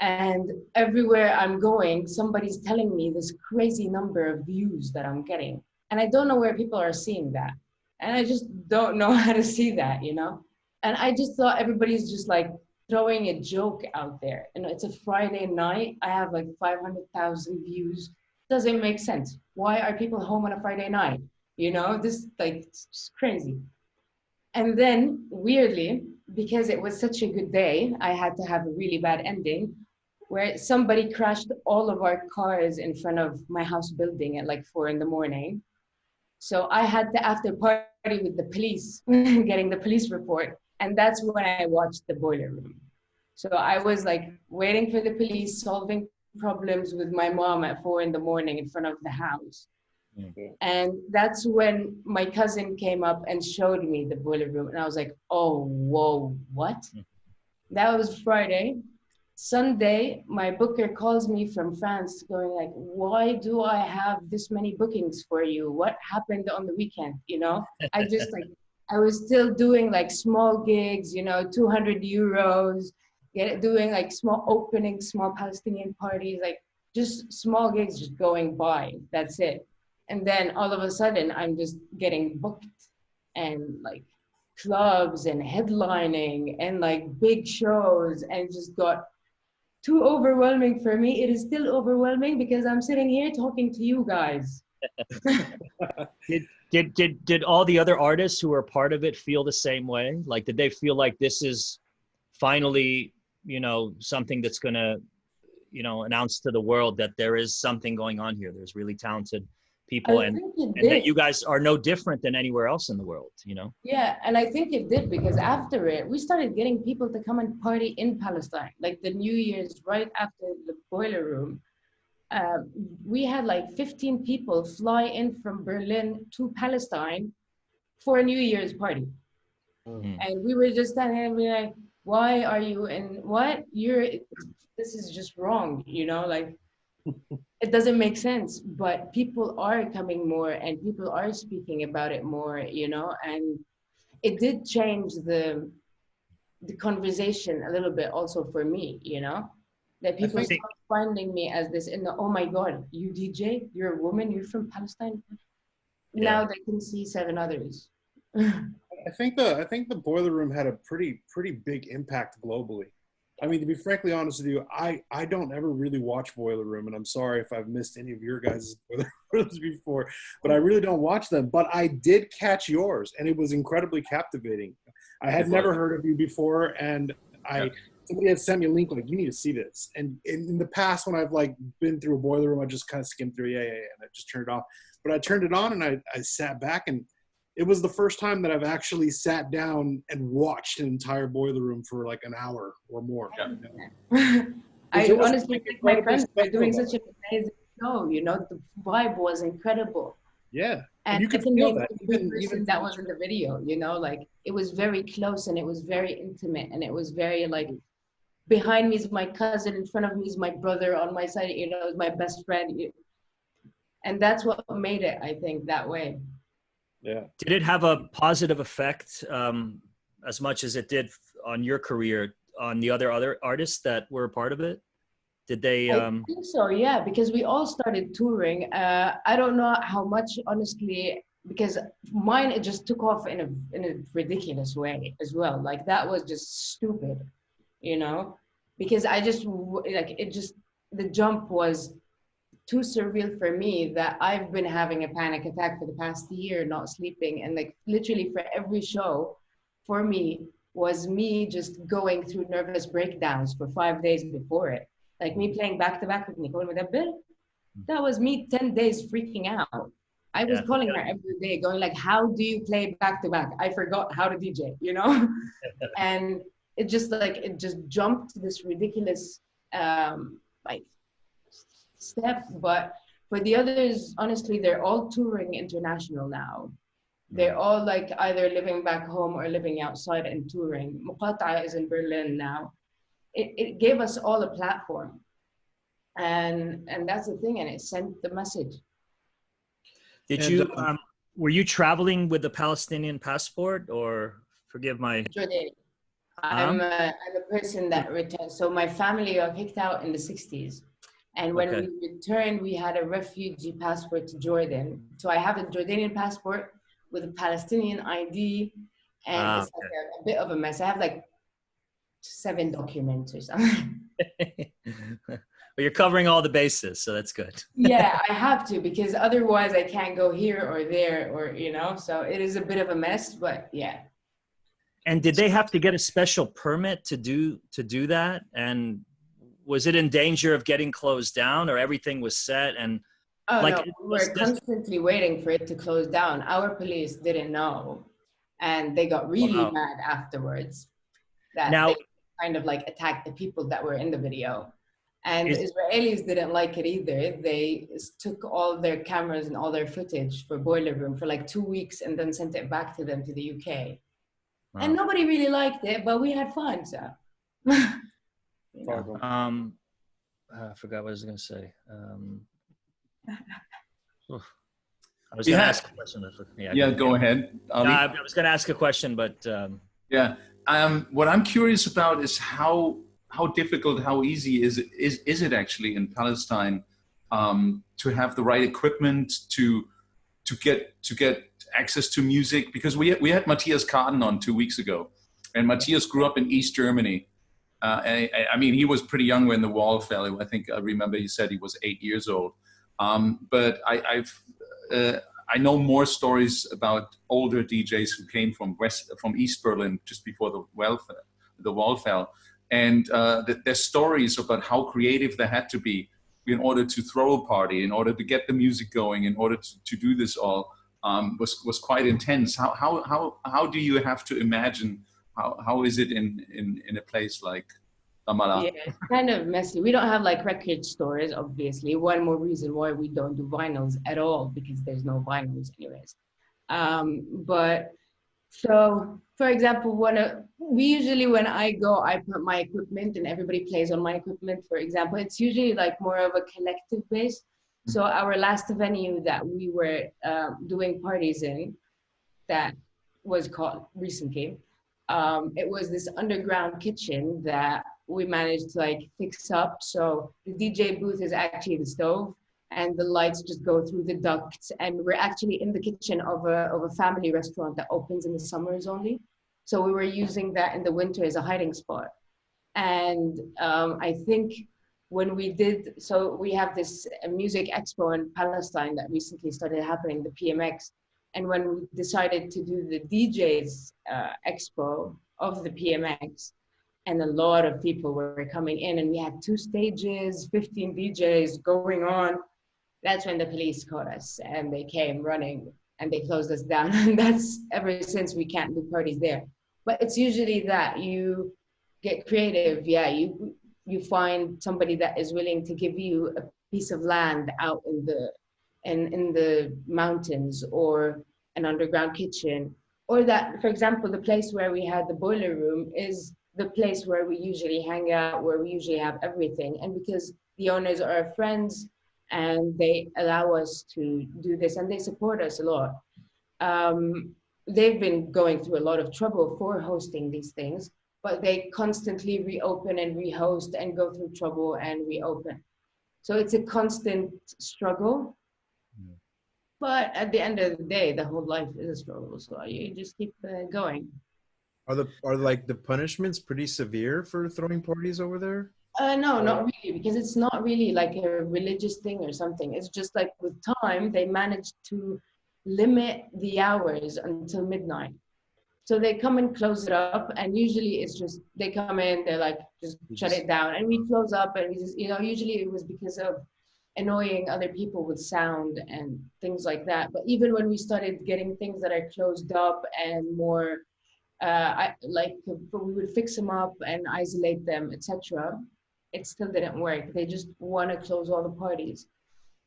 S6: And everywhere I'm going, somebody's telling me this crazy number of views that I'm getting. And I don't know where people are seeing that. And I just don't know how to see that, you know? And I just thought everybody's just like throwing a joke out there. And it's a Friday night. I have like 500,000 views. Doesn't make sense. Why are people home on a Friday night? You know, this like, it's just crazy. And then weirdly, because it was such a good day, I had to have a really bad ending where somebody crashed all of our cars in front of my house building at like 4 a.m. So I had the after party with the police, getting the police report. And that's when I watched The Boiler Room. So I was like waiting for the police, solving problems with my mom at 4 a.m. in front of the house. Mm-hmm. And that's when my cousin came up and showed me The Boiler Room. And I was like, oh, whoa, what? Mm-hmm. That was Friday. Sunday, my booker calls me from France going like, why do I have this many bookings for you? What happened on the weekend? You know, I just like, I was still doing like small gigs, you know, 200 euros, doing like small openings, small Palestinian parties, like just small gigs just going by. That's it. And then all of a sudden I'm just getting booked and like clubs and headlining and like big shows, and just got too overwhelming for me. It is still overwhelming because I'm sitting here talking to you guys.
S2: Did all the other artists who were part of it feel the same way? Like, did they feel like this is finally, you know, something that's going to, you know, announce to the world that there is something going on here? There's really talented people, and that you guys are no different than anywhere else in the world, you know?
S6: Yeah, and I think it did, because after it, we started getting people to come and party in Palestine. Like the New Year's, right after The Boiler Room, we had like 15 people fly in from Berlin to Palestine for a New Year's party. Mm-hmm. And we were just standing there and be like, why are you in, what? This is just wrong, you know, like, it doesn't make sense. But people are coming more and people are speaking about it more, you know, and it did change the conversation a little bit also for me, you know, that people start finding me as this, and oh my God, you DJ, you're a woman, you're from Palestine. Yeah. Now they can see 7 others.
S5: I think the Boiler Room had a pretty big impact globally. I mean, to be frankly honest with you, I don't ever really watch Boiler Room, and I'm sorry if I've missed any of your guys' Boiler Rooms before, but I really don't watch them. But I did catch yours, and it was incredibly captivating. I had never heard of you before, and somebody had sent me a link like, you need to see this. And in the past, when I've like been through a Boiler Room, I just kind of skimmed through, and I just turned it off. But I turned it on, and I sat back, and it was the first time that I've actually sat down and watched an entire Boiler Room for like an hour or more.
S6: Yeah. I honestly think my friends are doing such an amazing show. You know, the vibe was incredible.
S5: Yeah,
S6: and you could feel that. Even that was in the video. You know, like it was very close and it was very intimate and it was very like, behind me is my cousin, in front of me is my brother, on my side, you know, is my best friend, and that's what made it, I think, that way.
S5: Yeah.
S2: Did it have a positive effect as much as it did on your career on the other artists that were a part of it? Did they?
S6: I think so, yeah, because we all started touring. I don't know how much, honestly, because mine, it just took off in a ridiculous way as well. Like that was just stupid, you know, because I just like it. Just the jump was too surreal for me, that I've been having a panic attack for the past year, not sleeping. And like literally for every show for me was me just going through nervous breakdowns for 5 days before it. Like me playing back-to-back with Nicole Mudabbir, that was me 10 days freaking out. I was calling her every day going like, how do you play back-to-back? I forgot how to DJ, you know? And it just jumped to this ridiculous like step. But for the others, honestly, they're all touring international now. They're all like either living back home or living outside and touring. Muqata'a is in Berlin now. It gave us all a platform, and that's the thing, and it sent the message.
S2: Did you were you traveling with the Palestinian passport, or forgive my?
S6: Jordanian. I'm a person that returned. So my family got kicked out in the 60s. And when we returned, we had a refugee passport to Jordan. So I have a Jordanian passport, with a Palestinian ID, and it's like a bit of a mess. I have like 7 documents or something.
S2: But you're covering all the bases, so that's good.
S6: Yeah, I have to, because otherwise I can't go here or there, or, you know, so it is a bit of a mess, but yeah.
S2: And did they have to get a special permit to do that? And was it in danger of getting closed down, or everything was set? And
S6: Oh,
S2: like,
S6: no, we were constantly waiting for it to close down. Our police didn't know, and they got really mad afterwards that they kind of like attacked the people that were in the video. And the Israelis didn't like it either. They took all their cameras and all their footage for Boiler Room for like 2 weeks and then sent it back to them to the UK. Wow. And nobody really liked it, but we had fun, so. You know.
S2: I forgot what I was going to say. I was going to ask a question.
S3: Go ahead, Ali.
S2: I was going to ask a question, but
S3: what I'm curious about is how difficult, how easy is it actually in Palestine to have the right equipment to get access to music? Because we had Matthias Kaden on 2 weeks ago, and Matthias grew up in East Germany. I mean, he was pretty young when the wall fell. I think I remember he said he was 8 years old. But I know more stories about older DJs who came from East Berlin just before the wall fell, and their stories about how creative they had to be in order to throw a party, in order to get the music going, in order to do this all was quite intense. How do you have to imagine? How is it in a place like Ramallah?
S6: Yeah, it's kind of messy. We don't have like record stores, obviously. One more reason why we don't do vinyls at all, because there's no vinyls anyways. But so, for example, when I go, I put my equipment and everybody plays on my equipment, for example. It's usually like more of a collective base. So our last venue that we were doing parties in, that was called recently, it was this underground kitchen that we managed to like fix up. So the DJ booth is actually the stove, and the lights just go through the ducts. And we're actually in the kitchen of a family restaurant that opens in the summers only. So we were using that in the winter as a hiding spot. And I think when we did, so we have this music expo in Palestine that recently started happening, the PMX. And when we decided to do the DJs expo of the PMX, and a lot of people were coming in, and we had 2 stages, 15 DJs going on, that's when the police caught us, and they came running and they closed us down. And that's ever since we can't do parties there. But it's usually that you get creative. Yeah, you find somebody that is willing to give you a piece of land out in the mountains, or an underground kitchen, or that, for example, the place where we had the Boiler Room is the place where we usually hang out, where we usually have everything. And because the owners are our friends and they allow us to do this, and they support us a lot. They've been going through a lot of trouble for hosting these things, but they constantly reopen and rehost and go through trouble and reopen. So it's a constant struggle. But at the end of the day, the whole life is a struggle. So you just keep going.
S4: Are like the punishments pretty severe for throwing parties over there?
S6: No, not really, because it's not really like a religious thing or something. It's just like with time, they managed to limit the hours until midnight. So they come and close it up, and usually it's just, they come in, they're like, just shut it down, and we close up, and we just, you know, usually it was because of annoying other people with sound and things like that. But even when we started getting things that are closed up and more, we would fix them up and isolate them, etc., it still didn't work. They just want to close all the parties.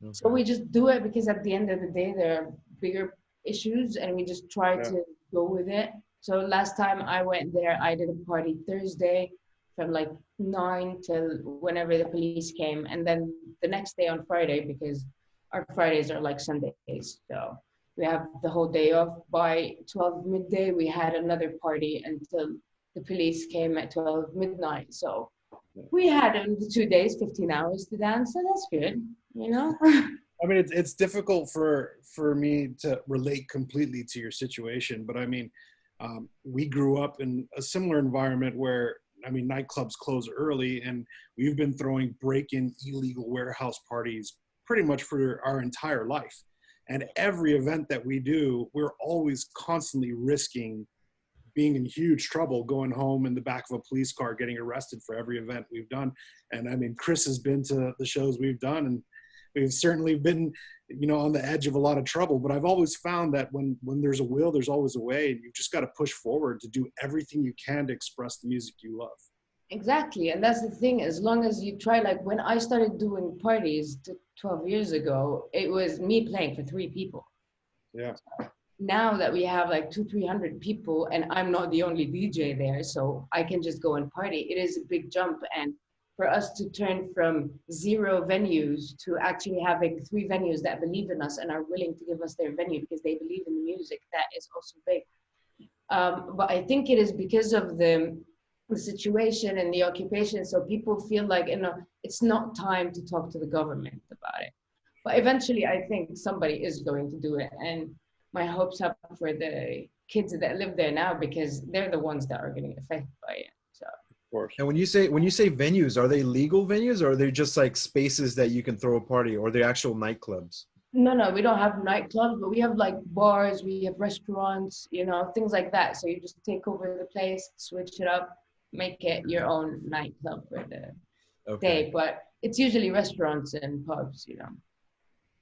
S6: Okay. So we just do it because at the end of the day, there are bigger issues, and we just try to go with it. So last time I went there, I did a party Thursday from like 9 till whenever the police came. And then the next day on Friday, because our Fridays are like Sundays. So we have the whole day off. By 12 midday, we had another party until the police came at 12 midnight. So we had in the 2 days, 15 hours to dance. So that's good, you know?
S5: I mean, it's difficult for me to relate completely to your situation, but I mean, we grew up in a similar environment where, I mean, nightclubs close early, and we've been throwing break-in illegal warehouse parties pretty much for our entire life. And every event that we do, we're always constantly risking being in huge trouble, going home in the back of a police car, getting arrested for every event we've done. And I mean, Chris has been to the shows we've done, and we've certainly been, you know, on the edge of a lot of trouble. But I've always found that when there's a will, there's always a way. And you've just got to push forward to do everything you can to express the music you love.
S6: Exactly. And that's the thing, as long as you try, like when I started doing parties 12 years ago, it was me playing for 3 people.
S5: Yeah.
S6: Now that we have like 200-300 people and I'm not the only DJ there, so I can just go and party, it is a big jump. And for us to turn from 0 venues to actually having 3 venues that believe in us and are willing to give us their venue because they believe in the music, that is also big. But I think it is because of the situation and the occupation, so people feel like, you know, it's not time to talk to the government about it. But eventually I think somebody is going to do it, and my hopes up for the kids that live there now, because they're the ones that are getting affected by it. So
S5: Of course.
S4: And when you say venues, are they legal venues, or are they just like spaces that you can throw a party, or they're actual nightclubs?
S6: no, we don't have nightclubs, but we have like bars, we have restaurants, you know, things like that. So you just take over the place, switch it up, make it your own nightclub for the day. But it's usually restaurants and pubs, you know.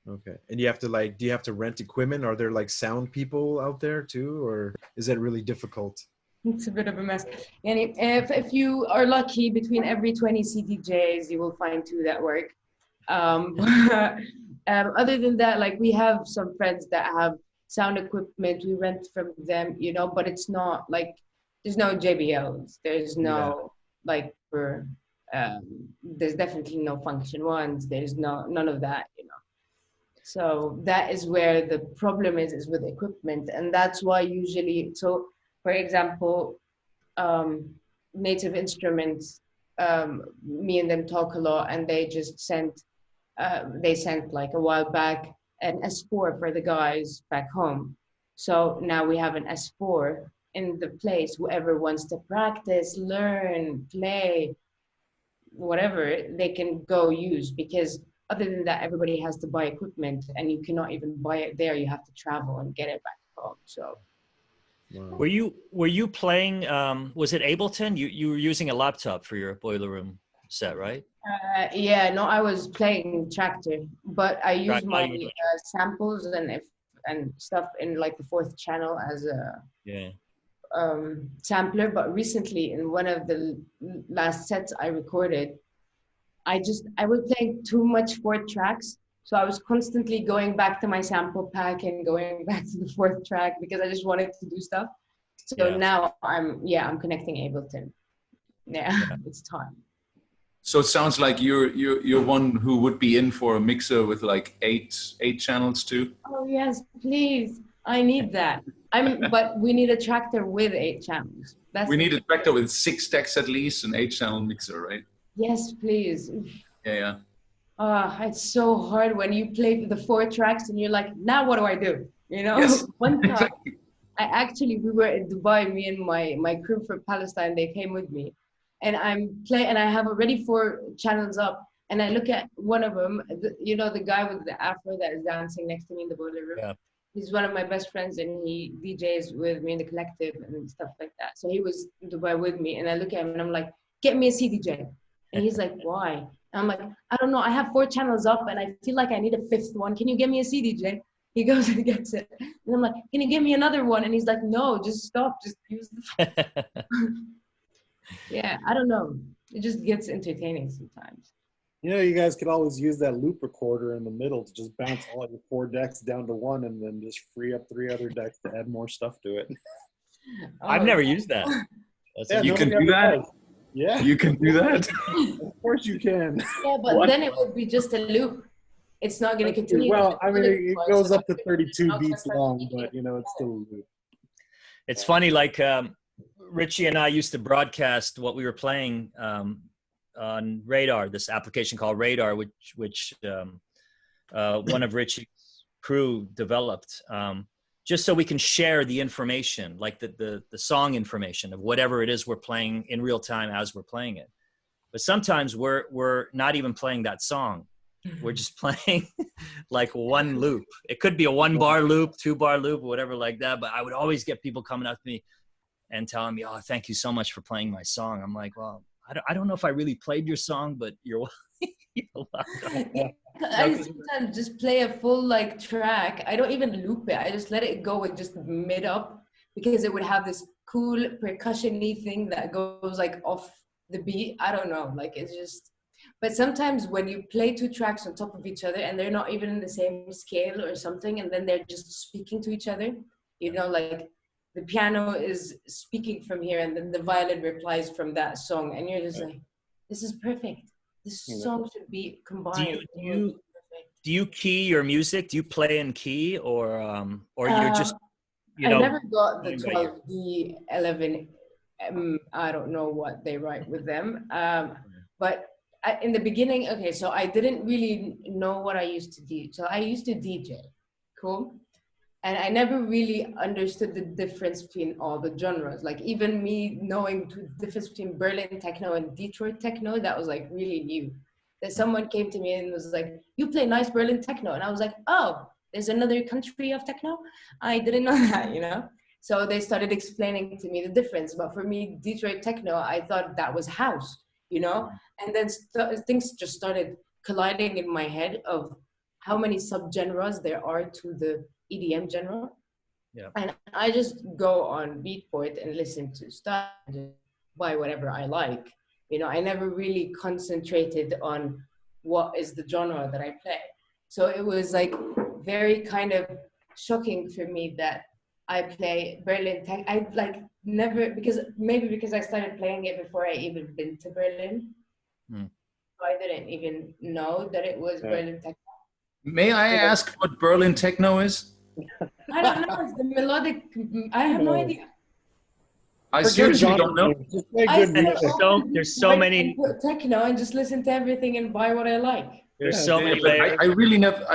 S4: Okay. And you have to like, do you have to rent equipment? Are there like sound people out there too, or is that really difficult?
S6: It's a bit of a mess. And if you are lucky, between every 20 CDJs, you will find 2 that work. Other than that, like we have some friends that have sound equipment. We rent from them, you know, but it's not like, there's no JBLs. There's no like for, there's definitely no function ones. There's none of that, you know. So that is where the problem is with equipment. And that's why usually, so for example, Native Instruments, me and them talk a lot, and they just sent like a while back an S4 for the guys back home. So now we have an S4 in the place. Whoever wants to practice, learn, play, whatever, they can go use, because other than that, everybody has to buy equipment, and you cannot even buy it there. You have to travel and get it back home. So.
S4: Wow.
S2: Were you playing, was it Ableton? You were using a laptop for your Boiler Room set, right?
S6: Yeah, no, I was playing Tractor, but I used my samples and stuff in like the 4th channel as a sampler. But recently, in one of the last sets I recorded, I was playing too much 4 tracks. So I was constantly going back to my sample pack and going back to the 4th track because I just wanted to do stuff. So now I'm connecting Ableton. Yeah, it's time.
S3: So it sounds like you're one who would be in for a mixer with like eight channels too.
S6: Oh yes, please. I need that. But we need a Tractor with 8 channels.
S3: We need a Tractor with 6 decks at least, an 8-channel mixer, right?
S6: Yes, please.
S3: Yeah.
S6: It's so hard when you play the 4 tracks and you're like, now what do I do? You know,
S3: Yes,
S6: one time
S3: exactly.
S6: we were in Dubai, me and my crew from Palestine, they came with me, and and I have already 4 channels up, and I look at one of them, you know, the guy with the afro that is dancing next to me in the Boiler Room. Yeah. He's one of my best friends, and he DJs with me in the collective and stuff like that. So he was in Dubai with me, and I look at him and I'm like, get me a CDJ. And he's like, why? And I'm like, I don't know. I have 4 channels up and I feel like I need a 5th one. Can you give me a CDJ? He goes and gets it. And I'm like, can you give me another one? And he's like, no, just stop. Just use the Yeah, I don't know. It just gets entertaining sometimes.
S5: You know, you guys could always use that loop recorder in the middle to just bounce all your 4 decks down to 1 and then just free up 3 other decks to add more stuff to it.
S2: I've never used that.
S3: You can do that?
S5: Yeah.
S3: You can do that?
S5: Of course you can.
S6: Yeah, but then it would be just a loop. It's not going to continue.
S5: Well, I mean, it goes up to 32 beats long, but, you know, it's still a loop.
S2: It's funny, like Richie and I used to broadcast what we were playing on Radar, this application called Radar, which one of Richie's crew developed, just so we can share the information, like the song information of whatever it is we're playing in real time as we're playing it. But sometimes we're not even playing that song. We're just playing like one loop. It could be a 1-bar loop, 2-bar loop, whatever like that. But I would always get people coming up to me and telling me, "Oh, thank you so much for playing my song." I'm like, "Well, I don't know if I really played your song, but you're welcome."
S6: I sometimes just play a full like track. I don't even loop it. I just let it go and just mid up, because it would have this cool percussion-y thing that goes like off the beat. I don't know, like it's just. But sometimes when you play 2 tracks on top of each other and they're not even in the same scale or something, and then they're just speaking to each other, you know, like the piano is speaking from here and then the violin replies from that song, and you're just like, this is perfect. This song should be combined.
S2: Do you key your music? Do you play in key, or you're just, you know?
S6: I never got the 12D, 11. I don't know what they write with them, but. In the beginning, okay, so I didn't really know what I used to do. So I used to DJ, cool? And I never really understood the difference between all the genres. Like even me knowing the difference between Berlin techno and Detroit techno, that was like really new. That someone came to me and was like, "You play nice Berlin techno." And I was like, "Oh, there's another country of techno? I didn't know that, you know?" So they started explaining to me the difference. But for me, Detroit techno, I thought that was house, you know? And then things just started colliding in my head of how many subgenres there are to the EDM genre.
S2: Yeah.
S6: And I just go on Beatport and listen to stuff, and buy whatever I like. You know, I never really concentrated on what is the genre that I play. So it was like very kind of shocking for me that I play Berlin tech. I like never, because I started playing it before I even been to Berlin. So I didn't even know that it was Berlin techno.
S3: May I ask what Berlin techno is?
S6: I don't know. It's the melodic. I have no idea.
S3: I seriously don't know.
S2: There's so many
S6: techno and just listen to everything and buy what I like.
S2: There's so many
S3: but
S2: layers.
S3: I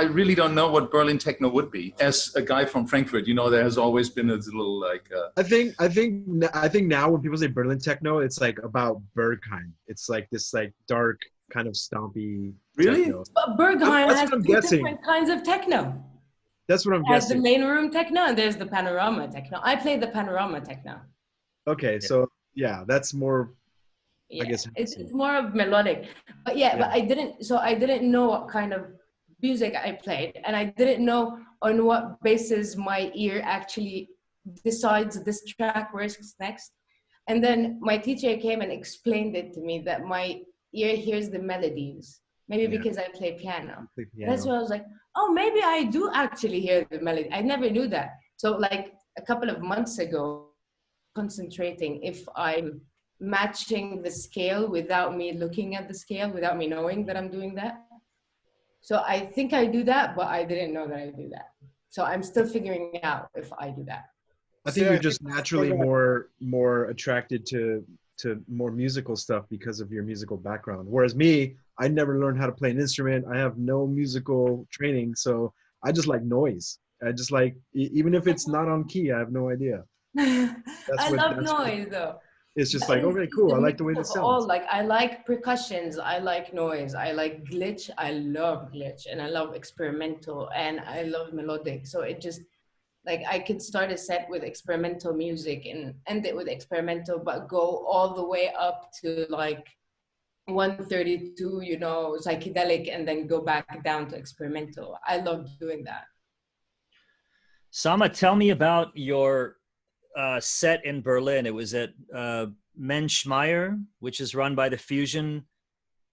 S3: really don't know what Berlin techno would be. As a guy from Frankfurt, you know, there has always been a little like.
S4: I think now when people say Berlin techno, it's like about Berghain. It's like this like dark kind of stompy.
S3: Really?
S4: Techno.
S6: But Berghain has
S4: two
S6: different kinds of techno.
S4: That's what I'm
S6: There's
S4: guessing.
S6: the main room techno and there's the panorama techno. I play the panorama techno.
S4: Okay, so yeah, that's more.
S6: Yeah,
S4: I guess
S6: it's more of melodic, but but I didn't know what kind of music I played, and I didn't know on what basis my ear actually decides this track works next. And then my teacher came and explained it to me that my ear hears the melodies, maybe because I play piano. That's why I was like, oh, maybe I do actually hear the melody. I never knew that. So like a couple of months ago, concentrating if I'm matching the scale without me looking at the scale, without me knowing that I'm doing that. So I think I do that, but I didn't know that I do that. So I'm still figuring out if I do that.
S4: I think you're just naturally more attracted to more musical stuff because of your musical background. Whereas me, I never learned how to play an instrument. I have no musical training, so I just like noise. I just like, even if it's not on key, I have no idea.
S6: I love noise though.
S4: It's just like, okay, cool. I like the way this sounds.
S6: Like I like percussions, I like noise, I like glitch, I love glitch, and I love experimental, and I love melodic. So it just, like I could start a set with experimental music and end it with experimental, but go all the way up to like 132, you know, psychedelic, and then go back down to experimental. I love doing that.
S2: Sama, tell me about your set in Berlin. It was at Menschmeyer, which is run by the Fusion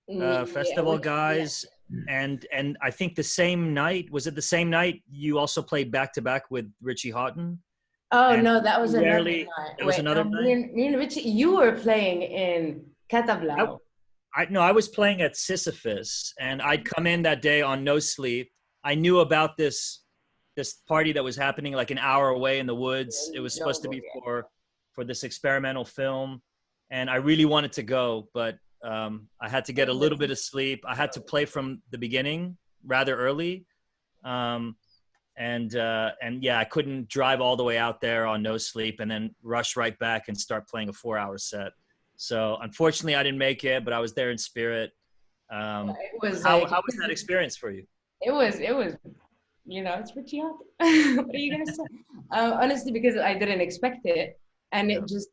S2: Festival guys. Yeah. And I think the same night, was it the same night you also played back-to-back with Richie Houghton?
S6: Oh, no, that was another night.
S2: That was another night?
S6: Me and Richie, you were playing in Catablau.
S2: I was playing at Sisyphus, and I'd come in that day on no sleep. I knew about this party that was happening like an hour away in the woods. It was supposed to be for this experimental film, and I really wanted to go, but I had to get a little bit of sleep. I had to play from the beginning rather early, And yeah, I couldn't drive all the way out there on no sleep and then rush right back and start playing a 4-hour set. So unfortunately I didn't make it, but I was there in spirit. How was that experience for you?
S6: It was, you know, it's Richie Hawtin. What are you gonna say? Honestly, because I didn't expect it, and it just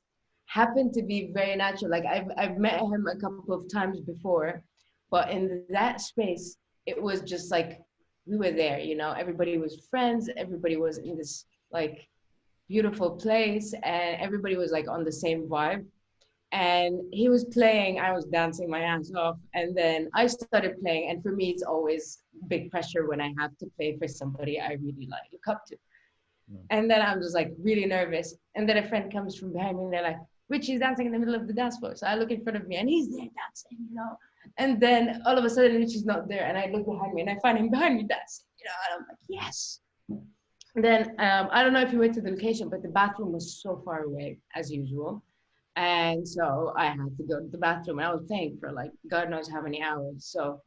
S6: happened to be very natural. Like I've met him a couple of times before, but in that space, it was just like we were there. You know, everybody was friends. Everybody was in this like beautiful place, and everybody was like on the same vibe. And he was playing, I was dancing my ass off, and then I started playing. And for me, it's always big pressure when I have to play for somebody I really like look up to. And then I'm just like really nervous. And then a friend comes from behind me and they're like, Richie's dancing in the middle of the dance floor. So I look in front of me and he's there dancing, you know. And then all of a sudden Richie's not there, and I look behind me and I find him behind me dancing, you know. And I'm like, yes. And then I don't know if you went to the location, but the bathroom was so far away as usual. And so I had to go to the bathroom, and I was playing for like God knows how many hours. So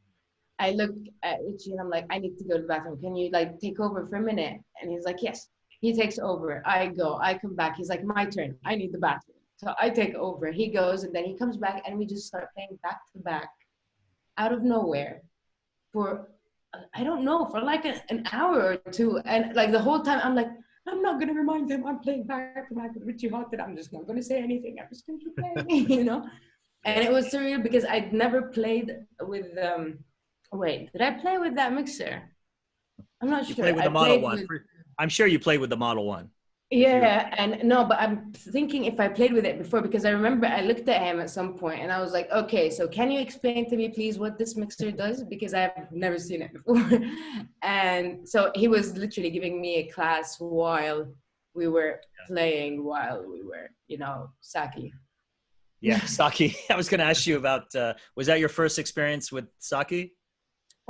S6: I looked at Richie and I'm like, I need to go to the bathroom. Can you like take over for a minute? And he's like, yes. He takes over. I go. I come back. He's like, my turn. I need the bathroom. So I take over. He goes, and then he comes back, and we just start playing back to back out of nowhere for, I don't know, for like an hour or two. And like the whole time I'm like, I'm not going to remind him I'm playing back to back with Richie Hawtin. I'm just not going to say anything. I'm just going to keep playing, you know? And it was surreal because I'd never played with, wait, did I play with that mixer? I'm not sure.
S2: You played with the Model 1. I'm sure you played with the Model 1.
S6: Yeah, and no, but I'm thinking if I played with it before, because I remember I looked at him at some point and I was like, okay, so can you explain to me, please, what this mixer does? Because I've never seen it before. And so he was literally giving me a class while we were playing, while we were, you know, Saki.
S2: Yeah, Saki. I was going to ask you about, was that your first experience with Saki?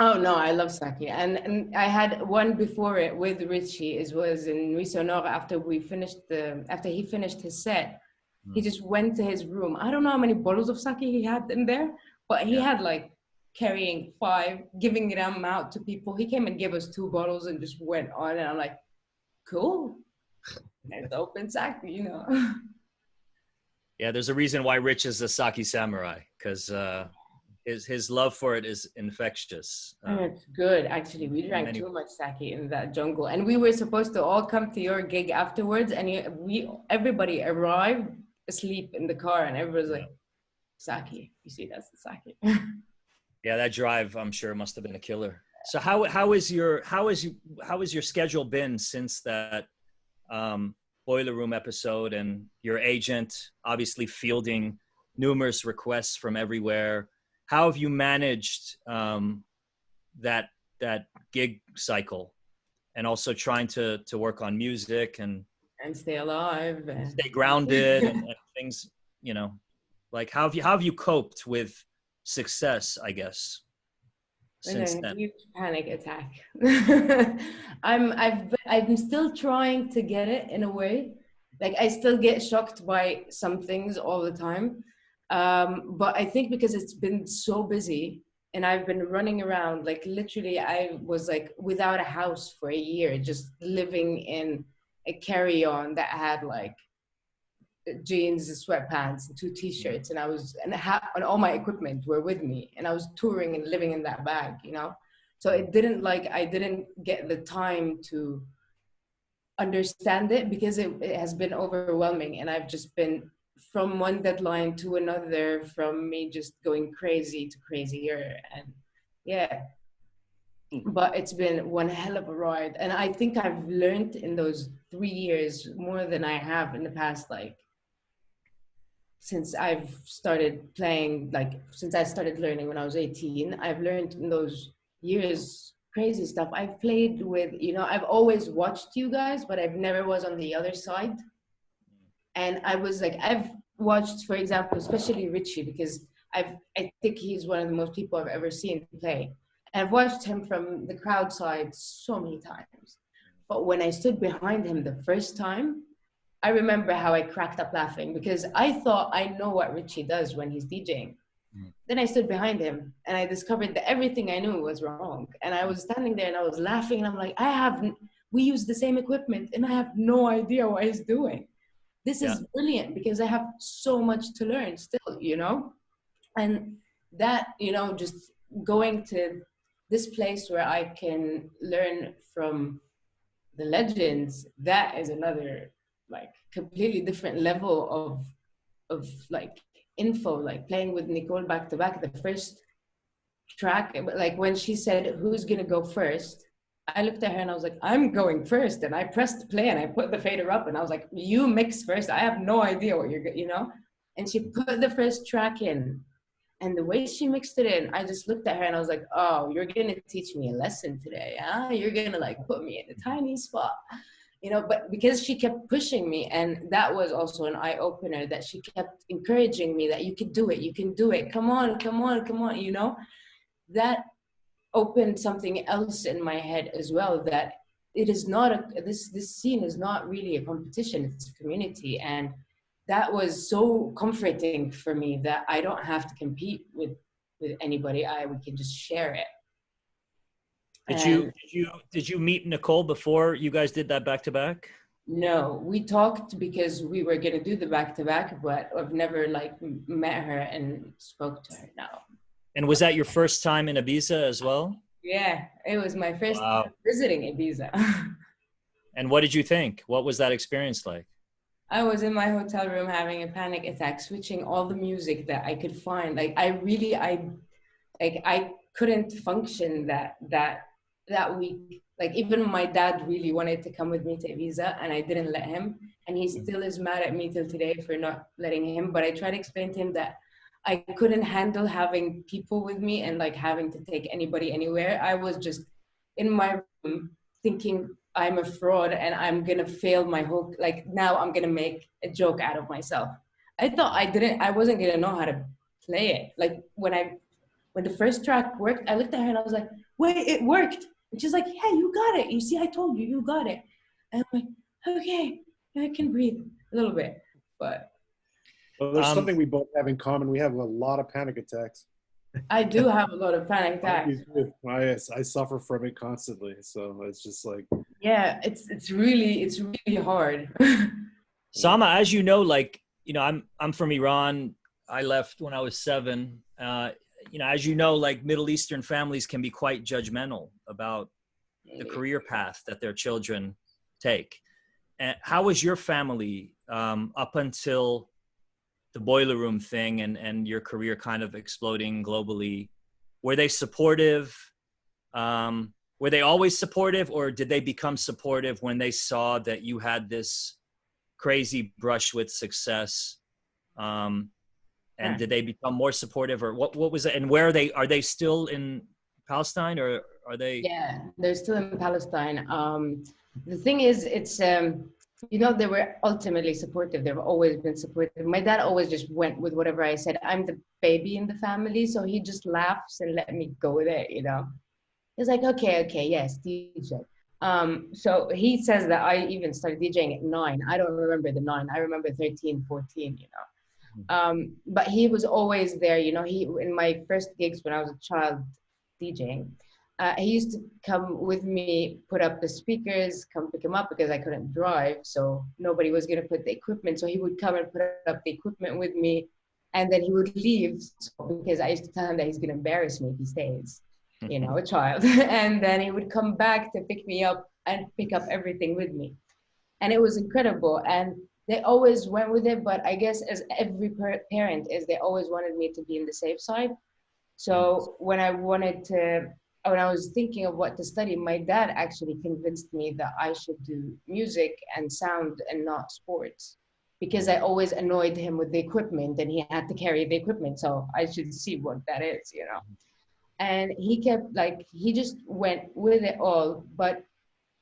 S6: Oh no, I love Saki, and I had one before it with Richie. It was in Nuit Sonore after he finished his set. He just went to his room. I don't know how many bottles of sake he had in there, but he had like carrying 5, giving them out to people. He came and gave us 2 bottles and just went on, and I'm like, cool. It's open sake, you know.
S2: Yeah, there's a reason why Rich is a sake samurai, because his love for it is infectious.
S6: It's good, actually. We drank too much sake in that jungle, and we were supposed to all come to your gig afterwards, and everybody arrived asleep in the car, and everybody's like, sake. You see, that's the sake.
S2: Yeah, that drive, I'm sure, must have been a killer. So how is your schedule been since that Boiler Room episode, and your agent obviously fielding numerous requests from everywhere? How have you managed that gig cycle, and also trying to work on music and
S6: stay alive and
S2: stay grounded and things, you know, like how have you coped with success, I guess, since then?
S6: Huge panic attack. I'm still trying to get it in a way. Like I still get shocked by some things all the time. But I think because it's been so busy and I've been running around, like literally I was like without a house for a year, just living in a carry-on that had like jeans and sweatpants and 2 t-shirts, and and all my equipment were with me, and I was touring and living in that bag, you know? So I didn't get the time to understand it because it has been overwhelming, and I've just been from one deadline to another, from me just going crazy to crazier. And yeah, but it's been one hell of a ride. And I think I've learned in those 3 years more than I have in the past, like since I've started playing, like since I started learning when I was 18, I've learned in those years crazy stuff. I've played with, you know, I've always watched you guys, but I've never was on the other side. And I was like, I've watched, for example, especially Richie, because I think he's one of the most people I've ever seen play. And I've watched him from the crowd side so many times. But when I stood behind him the first time, I remember how I cracked up laughing, because I thought I know what Richie does when he's DJing. Then I stood behind him and I discovered that everything I knew was wrong. And I was standing there and I was laughing and I'm like, we use the same equipment and I have no idea what he's doing. This is brilliant because I have so much to learn still, you know? And that, you know, just going to this place where I can learn from the legends, that is another like completely different level of like info, like playing with Nicole back to back. The first track, like when she said, who's gonna go first? I looked at her and I was like, I'm going first. And I pressed play and I put the fader up and I was like, you mix first. I have no idea what you're, you know? And she put the first track in. And the way she mixed it in, I just looked at her and I was like, oh, you're gonna teach me a lesson today, huh? You're gonna like put me in a tiny spot, you know, but because she kept pushing me, and that was also an eye-opener, that she kept encouraging me that you can do it, come on, you know, that opened something else in my head as well, that it is not this scene is not really a competition, it's a community. And that was so comforting for me, that I don't have to compete with anybody. We can just share it.
S2: Did you meet Nicole before you guys did that back to back?
S6: No, we talked because we were gonna do the back to back, but I've never like met her and spoke to her now.
S2: And was that your first time in Ibiza as well?
S6: Yeah, it was my first time visiting Ibiza.
S2: And what did you think? What was that experience like?
S6: I was in my hotel room having a panic attack, switching all the music that I could find. Like I couldn't function that week. Like even my dad really wanted to come with me to Ibiza and I didn't let him. And he still is mad at me till today for not letting him. But I tried to explain to him that I couldn't handle having people with me and like having to take anybody anywhere. I was just in my room thinking I'm a fraud and I'm gonna fail my whole, like now I'm gonna make a joke out of myself. I thought I wasn't gonna know how to play it. Like when the first track worked, I looked at her and I was like, wait, it worked. And she's like, yeah, you got it. You see, I told you, you got it. And I'm like, okay, I can breathe a little bit, but.
S5: Well, there's something we both have in common. We have a lot of panic attacks.
S6: I do have a lot of panic attacks.
S5: I suffer from it constantly. So it's just like.
S6: Yeah, it's really hard.
S2: Sama, as you know, like, you know, I'm from Iran. I left when I was 7. You know, as you know, like Middle Eastern families can be quite judgmental about the career path that their children take. And how was your family up until the boiler room thing and your career kind of exploding globally? Were they supportive? Were they always supportive, or did they become supportive when they saw that you had this crazy brush with success? And did they become more supportive, or what was it? And where are they? Are they still in Palestine, or are they?
S6: Yeah, they're still in Palestine. The thing is, it's, you know, they were ultimately supportive. They've always been supportive. My dad always just went with whatever I said. I'm the baby in the family, so he just laughs and let me go with it, you know. He's like, okay, yes, DJ. So he says that I even started DJing at 9. I don't remember the 9. I remember 13, 14, you know. But he was always there, you know. He, in my first gigs when I was a child DJing, he used to come with me, put up the speakers, come pick him up because I couldn't drive, so nobody was gonna put the equipment. So he would come and put up the equipment with me, and then he would leave because I used to tell him that he's gonna embarrass me if he stays, you know, a child. And then he would come back to pick me up and pick up everything with me, and it was incredible. And they always went with it, but I guess as every parent is, they always wanted me to be in the safe side. So when I was thinking of what to study, my dad actually convinced me that I should do music and sound and not sports, because I always annoyed him with the equipment and he had to carry the equipment. So I should see what that is, you know. And he kept like, he just went with it all. But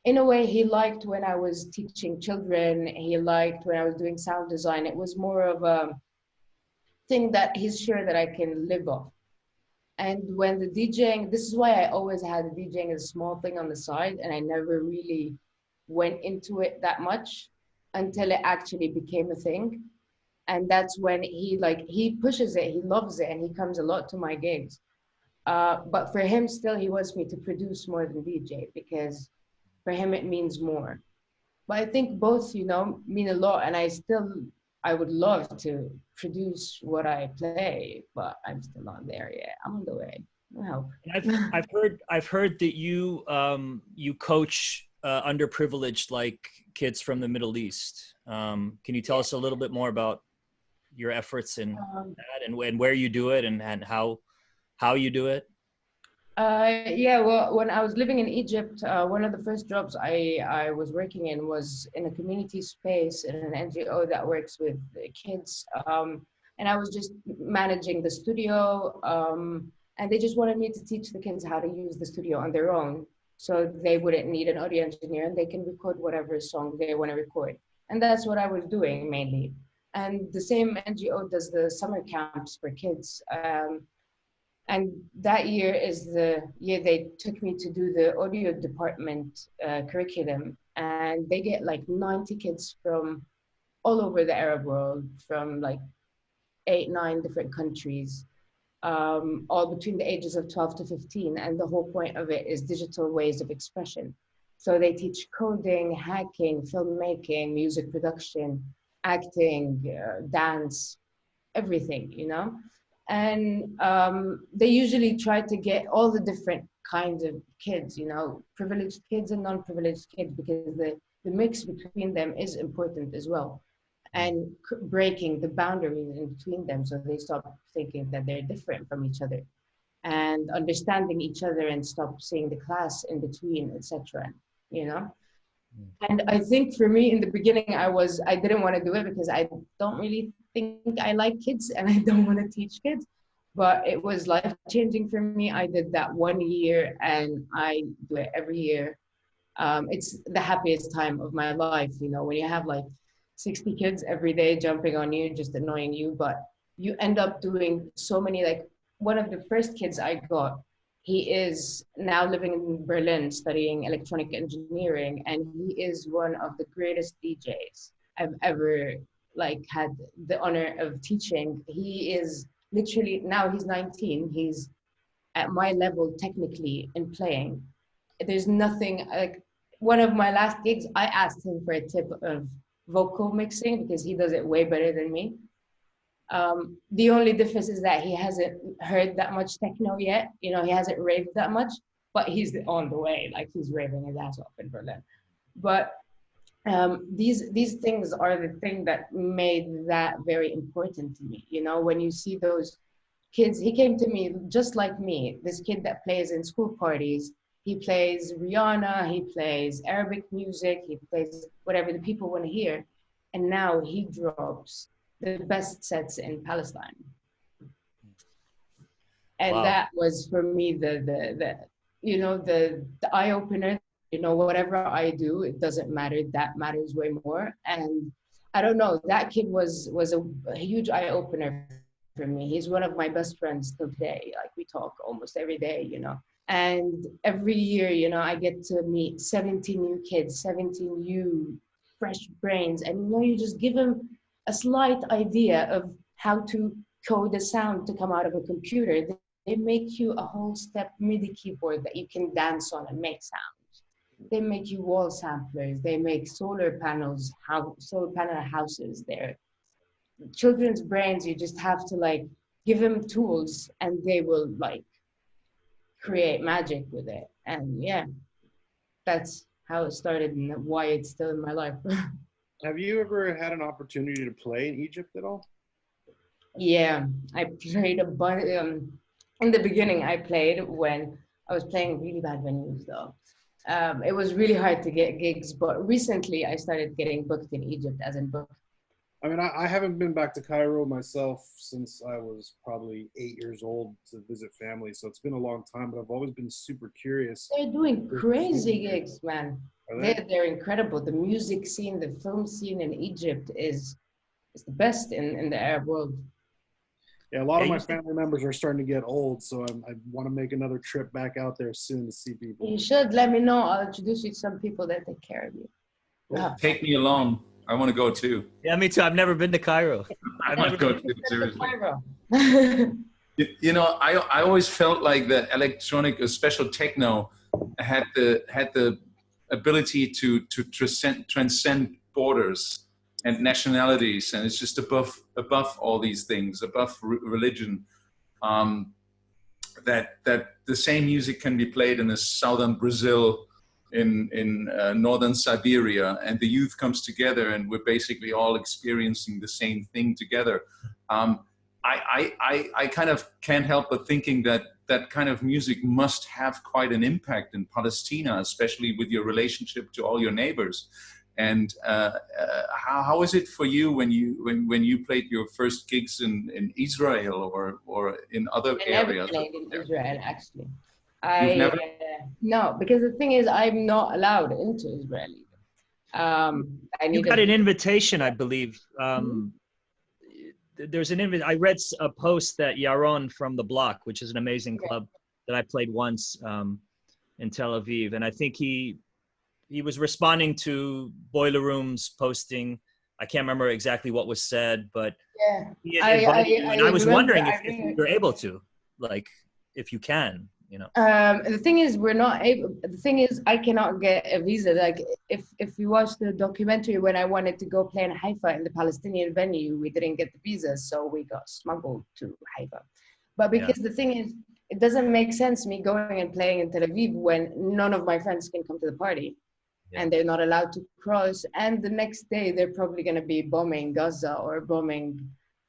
S6: in a way, he liked when I was teaching children. He liked when I was doing sound design. It was more of a thing that he's sure that I can live off. And when the DJing, this is why I always had the DJing as a small thing on the side, and I never really went into it that much until it actually became a thing. And that's when he pushes it, he loves it, and he comes a lot to my gigs. But for him, still, he wants me to produce more than DJ, because for him it means more. But I think both, mean a lot, and I would love to produce what I play, but I'm still not there yet. I'm on the way. I hope.
S2: I've heard that you coach underprivileged like kids from the Middle East. Can you tell us a little bit more about your efforts in that, and where you do it, and how you do it?
S6: Yeah, well, when I was living in Egypt, one of the first jobs I was working in was in a community space in an NGO that works with kids. And I was just managing the studio, and they just wanted me to teach the kids how to use the studio on their own, so they wouldn't need an audio engineer, and they can record whatever song they want to record. And that's what I was doing mainly. And the same NGO does the summer camps for kids. And that year is the year they took me to do the audio department curriculum. And they get like 90 kids from all over the Arab world, from like 8, 9 different countries, all between the ages of 12 to 15. And the whole point of it is digital ways of expression. So they teach coding, hacking, filmmaking, music production, acting, dance, everything, And they usually try to get all the different kinds of kids, privileged kids and non-privileged kids, because the mix between them is important as well. And breaking the boundaries in between them, so they stop thinking that they're different from each other, and understanding each other, and stop seeing the class in between, etc. And I think for me in the beginning, I didn't want to do it because I don't really think I like kids, and I don't want to teach kids. But it was life-changing for me. I did that 1 year, and I do it every year. It's the happiest time of my life, when you have like 60 kids every day jumping on you, just annoying you, but you end up doing so many. Like, one of the first kids I got, he is now living in Berlin studying electronic engineering, and he is one of the greatest DJs I've ever had the honor of teaching. He is literally, now he's 19, he's at my level technically in playing. There's nothing, one of my last gigs, I asked him for a tip of vocal mixing because he does it way better than me. The only difference is that he hasn't heard that much techno yet. He hasn't raved that much, but he's on the way. He's raving his ass off in Berlin. But these things are the thing that made that very important to me. When you see those kids, he came to me just like me, this kid that plays in school parties. He plays Rihanna, he plays Arabic music, he plays whatever the people want to hear. And now he drops the best sets in Palestine. And wow. That was for me the eye opener. Whatever I do, it doesn't matter. That matters way more. And I don't know, that kid was a huge eye opener for me. He's one of my best friends till today. We talk almost every day, And every year, I get to meet 17 new kids, 17 new fresh brains. And, you just give them a slight idea of how to code a sound to come out of a computer. They make you a whole step MIDI keyboard that you can dance on and make sounds. They make you wall samplers. They make solar panel houses. They're children's brains. You just have to give them tools, and they will create magic with it. And yeah, that's how it started and why it's still in my life.
S5: Have you ever had an opportunity to play in Egypt at all?
S6: Yeah, I played a bunch. In the beginning, I played when I was playing really bad venues, though. It was really hard to get gigs, but recently I started getting booked in Egypt, as in booked.
S5: I mean, I haven't been back to Cairo myself since I was probably 8 years old to visit family, so it's been a long time, but I've always been super curious.
S6: They're doing crazy gigs, man. They're incredible. The music scene, the film scene in Egypt is the best in the Arab world.
S5: Yeah, a lot of my family members are starting to get old, so I want to make another trip back out there soon to see people.
S6: You should let me know. I'll introduce you to some people that take care of you.
S3: Take me along. I want to go too.
S2: Yeah, me too. I've never been to Cairo.
S3: I want to go too, seriously.
S6: Cairo.
S3: You know, I always felt like the electronic, special techno, had the ability to transcend borders and nationalities, and it's just above all these things, above religion. That the same music can be played in the southern Brazil, in northern Siberia, and the youth comes together, and we're basically all experiencing the same thing together. I kind of can't help but thinking that that kind of music must have quite an impact in Palestina, especially with your relationship to all your neighbors. And how is it for you when you played your first gigs in Israel or in other areas?
S6: I never played in Israel, actually.
S3: You've never?
S6: No, because the thing is, I'm not allowed into Israel.
S2: You got an invitation, I believe. There's an invitation. I read a post that Yaron from The Block, which is an amazing club that I played once in Tel Aviv, and I think he was responding to Boiler Room's posting. I can't remember exactly what was said, but he had invited you, and I was wondering if you're able to, like, if you can, you know.
S6: The thing is, we're not able. The thing is, I cannot get a visa. Like, if you watch the documentary, when I wanted to go play in Haifa in the Palestinian venue, we didn't get the visa, so we got smuggled to Haifa. But because the thing is, it doesn't make sense me going and playing in Tel Aviv when none of my friends can come to the party. And they're not allowed to cross. And the next day, they're probably going to be bombing Gaza or bombing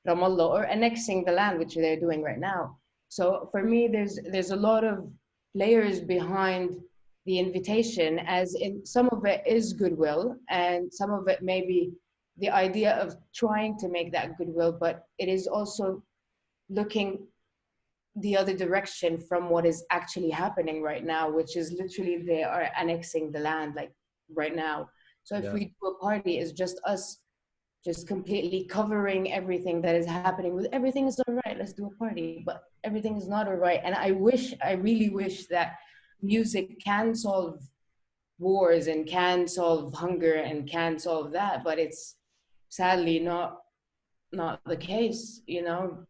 S6: Ramallah or annexing the land, which they're doing right now. So for me, there's a lot of layers behind the invitation, as in some of it is goodwill, and some of it may be the idea of trying to make that goodwill, but it is also looking the other direction from what is actually happening right now, which is literally they are annexing the land, like, right now. So if we do a party, it's just us just completely covering everything that is happening with everything is all right, let's do a party, but everything is not all right. And I really wish that music can solve wars and can solve hunger and can solve that, but it's sadly not the case, you know.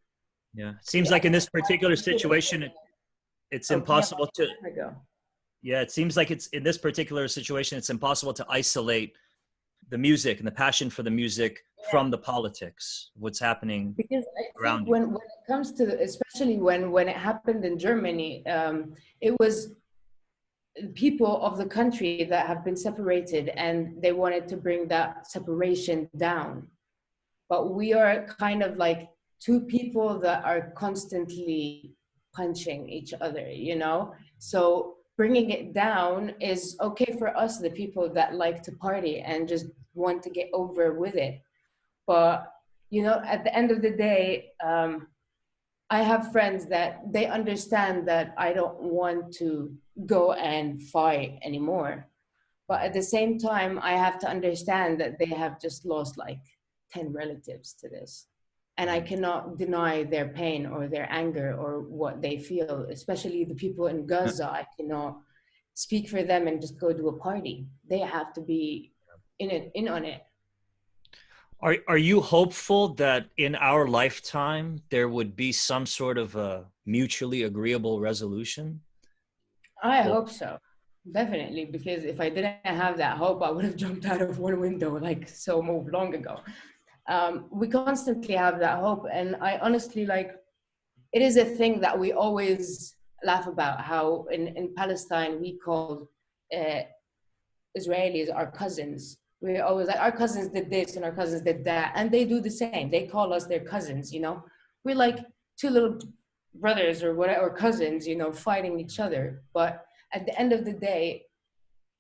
S2: It seems like in this particular situation, it's impossible to. Yeah, it seems like it's in this particular situation, it's impossible to isolate the music and the passion for the music from the politics, what's happening
S6: because
S2: around
S6: when it comes to, especially when it happened in Germany, it was people of the country that have been separated, and they wanted to bring that separation down. But we are kind of like two people that are constantly punching each other, you know? So bringing it down is okay for us, the people that like to party and just want to get over with it. But, you know, at the end of the day, I have friends that they understand that I don't want to go and fight anymore. But at the same time, I have to understand that they have just lost like 10 relatives to this. And I cannot deny their pain or their anger or what they feel, especially the people in Gaza. I cannot speak for them and just go to a party. They have to be in on it.
S2: Are you hopeful that in our lifetime there would be some sort of a mutually agreeable resolution?
S6: I hope so, definitely, because if I didn't have that hope, I would have jumped out of one window like so long ago. We constantly have that hope, and I honestly, like, it is a thing that we always laugh about, how in Palestine we call Israelis our cousins. We're always like, our cousins did this and our cousins did that, and they do the same. They call us their cousins, you know. We're like two little brothers or whatever, or cousins, you know, fighting each other. But at the end of the day,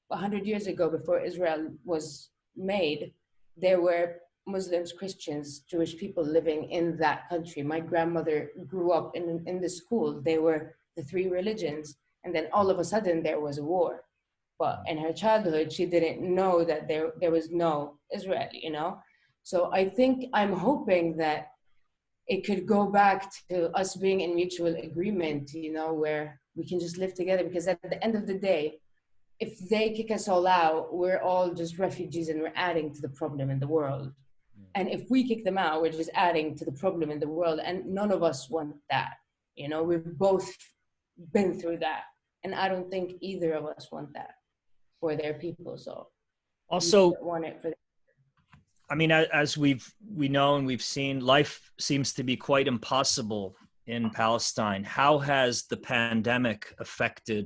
S6: 100 years ago, before Israel was made, there were Muslims, Christians, Jewish people living in that country. My grandmother grew up in the school. They were the three religions. And then all of a sudden there was a war. But in her childhood, she didn't know that there was no Israel, you know? So I think I'm hoping that it could go back to us being in mutual agreement, you know, where we can just live together. Because at the end of the day, if they kick us all out, we're all just refugees and we're adding to the problem in the world. And if we kick them out, we're just adding to the problem in the world. And none of us want that. You know, we've both been through that. And I don't think either of us want that for their people. So
S2: also
S6: want it for them.
S2: I mean, as we know and we've seen, life seems to be quite impossible in Palestine. How has the pandemic affected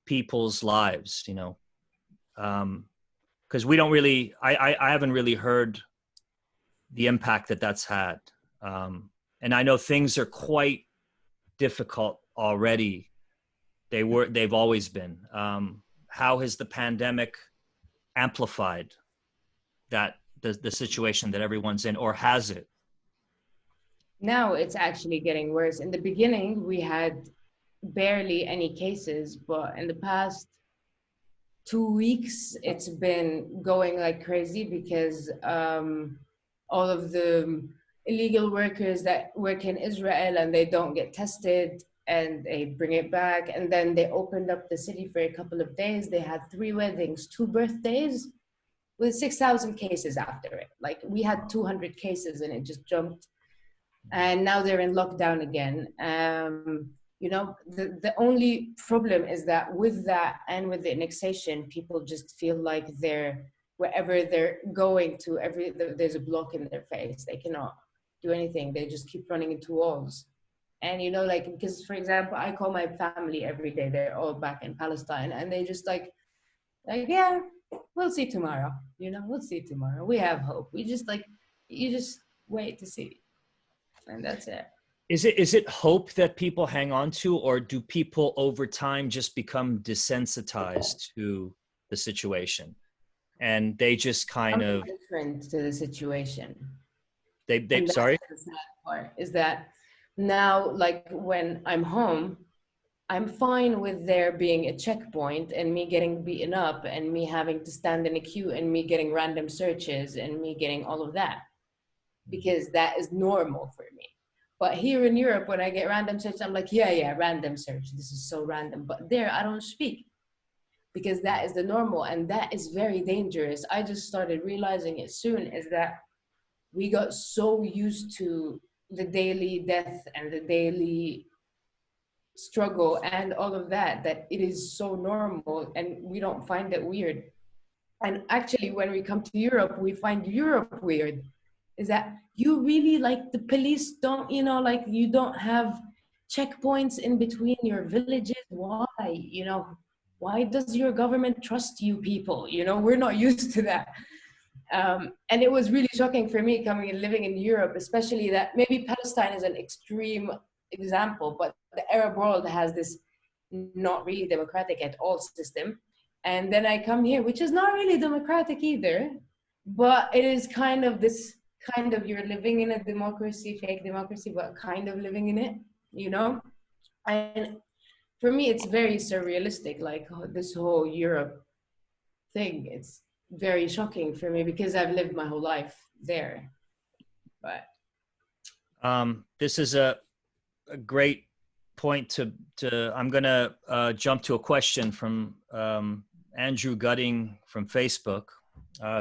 S2: people's lives, you know? Because we don't really, I haven't really heard the impact that that's had. And I know things are quite difficult already. They've always been. How has the pandemic amplified that the situation that everyone's in, or has it?
S6: Now it's actually getting worse. In the beginning, we had barely any cases, but in the past 2 weeks, it's been going like crazy because all of the illegal workers that work in Israel and they don't get tested and they bring it back. And then they opened up the city for a couple of days. They had 3 weddings, 2 birthdays with 6,000 cases after it. Like we had 200 cases and it just jumped. And now they're in lockdown again. You know, the only problem is that with that and with the annexation, people just feel like wherever they're going to, there's a block in their face. They cannot do anything. They just keep running into walls. And, you know, like, because for example, I call my family every day. They're all back in Palestine and they just like, yeah, we'll see tomorrow. You know, we'll see tomorrow. We have hope. You just wait to see. And that's it.
S2: Is it hope that people hang on to, or do people over time just become desensitized to the situation and they just kind of
S6: different to the situation?
S2: They sorry?
S6: The sad part is that now, like when I'm home, I'm fine with there being a checkpoint and me getting beaten up and me having to stand in a queue and me getting random searches and me getting all of that, because that is normal for me. But here in Europe, when I get random search, I'm like, yeah, random search. This is so random. But there, I don't speak because that is the normal. And that is very dangerous. I just started realizing it soon, is that we got so used to the daily death and the daily struggle and all of that it is so normal and we don't find it weird. And actually, when we come to Europe, we find Europe weird. Is that you really, like, the police don't, you know, like, you don't have checkpoints in between your villages. Why? You know, why does your government trust you people? You know, we're not used to that. And it was really shocking for me coming and living in Europe, especially that maybe Palestine is an extreme example, but the Arab world has this not really democratic at all system. And then I come here, which is not really democratic either, but it is kind of this kind of, you're living in a democracy, fake democracy, but kind of living in it, you know? And for me, it's very surrealistic, like this whole Europe thing. It's very shocking for me because I've lived my whole life there. But
S2: this is a great point to I'm gonna jump to a question from Andrew Gutting from Facebook,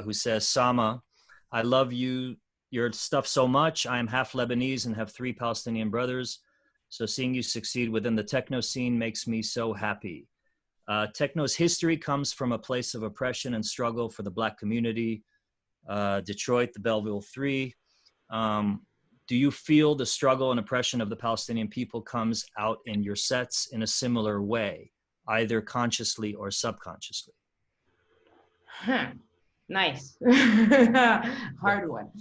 S2: who says, Sama, I love your stuff so much. I am half Lebanese and have 3 Palestinian brothers. So seeing you succeed within the techno scene makes me so happy. Techno's history comes from a place of oppression and struggle for the Black community. Detroit, the Belleville 3. Do you feel the struggle and oppression of the Palestinian people comes out in your sets in a similar way, either consciously or subconsciously?
S6: Nice. Hard one.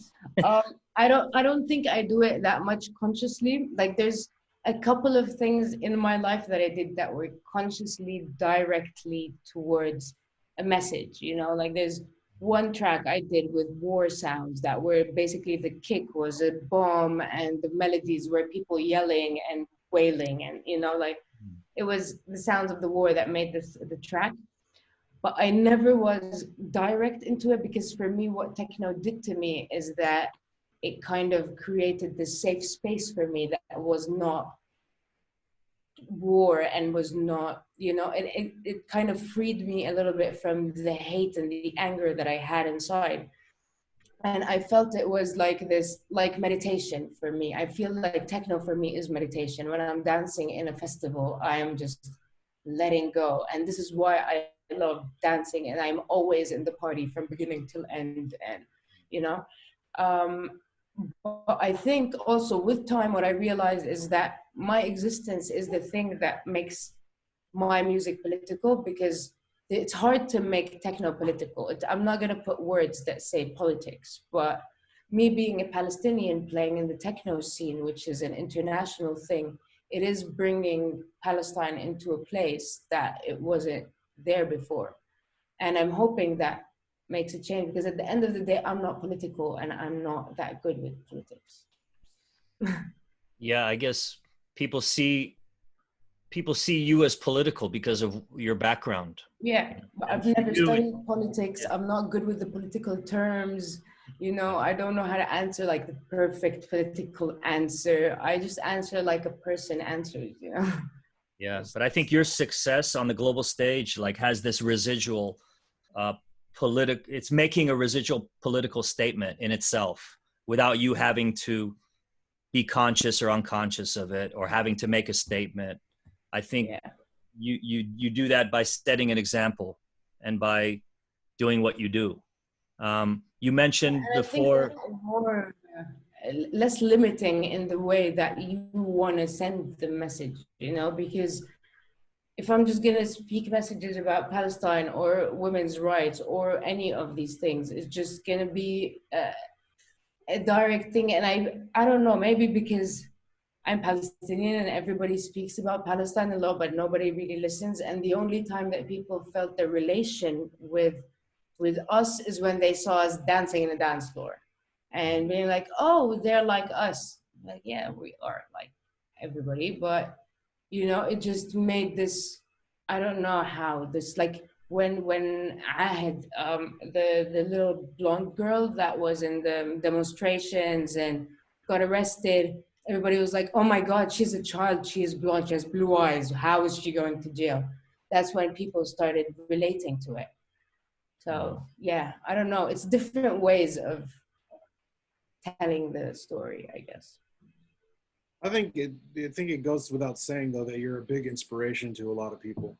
S6: I don't think I do it that much consciously. Like, there's a couple of things in my life that I did that were consciously directly towards a message, you know, like there's one track I did with war sounds that were basically, the kick was a bomb and the melodies were people yelling and wailing, and, you know, like it was the sounds of the war that made the track. But I never was direct into it, because for me, what techno did to me is that it kind of created this safe space for me that was not war and was not, you know, it kind of freed me a little bit from the hate and the anger that I had inside. And I felt it was like this, like meditation for me. I feel like techno for me is meditation. When I'm dancing in a festival, I am just letting go. And this is why I love dancing, and I'm always in the party from beginning till end. And, you know, but I think also with time, what I realized is that my existence is the thing that makes my music political, because it's hard to make techno political. I'm not going to put words that say politics, but me being a Palestinian playing in the techno scene, which is an international thing, it is bringing Palestine into a place that it wasn't there before. And I'm hoping that makes a change, because at the end of the day, I'm not political and I'm not that good with politics.
S2: Yeah, I guess people see you as political because of your background.
S6: Yeah, but I've never studied politics. I'm not good with the political terms. You know, I don't know how to answer like the perfect political answer. I just answer like a person answers, you know?
S2: Yeah, but I think your success on the global stage like has this residual it's making a residual political statement in itself without you having to be conscious or unconscious of it or having to make a statement. I think you do that by setting an example and by doing what you do. You mentioned before
S6: more less limiting in the way that you want to send the message, you know, because if I'm just going to speak messages about Palestine or women's rights or any of these things, it's just going to be a direct thing. And I don't know, maybe because I'm Palestinian and everybody speaks about Palestine a lot, but nobody really listens. And the only time that people felt the relation with us is when they saw us dancing in a dance floor and being like, oh, they're like us. Like, yeah, we are like everybody. But, you know, it just made this, I don't know how, this like when I had the little blonde girl that was in the demonstrations and got arrested, everybody was like, oh my God, she's a child, she is blonde, she has blue eyes, how is she going to jail? That's when people started relating to it. So yeah, I don't know, it's different ways of telling the story, I guess.
S5: I think it goes without saying, though, that you're a big inspiration to a lot of people.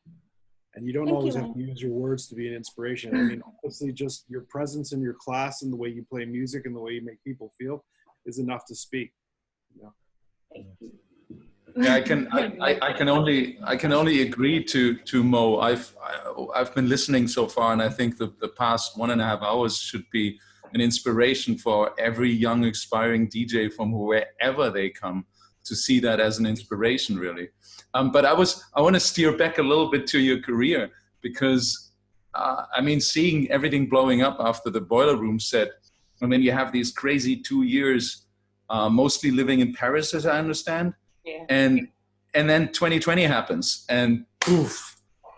S5: And you don't always have to use your words to be an inspiration. I mean, honestly, just your presence in your class and the way you play music and the way you make people feel is enough to speak. You know?
S3: Yeah, I can only agree to Mo. I've been listening so far, and I think the past 1.5 hours should be an inspiration for every young aspiring DJ from wherever they come, to see that as an inspiration, really. But I want to steer back a little bit to your career, because I mean, seeing everything blowing up after the Boiler Room set, and then you have these crazy 2 years, mostly living in Paris, as I understand.
S6: Yeah.
S3: And then 2020 happens, and poof,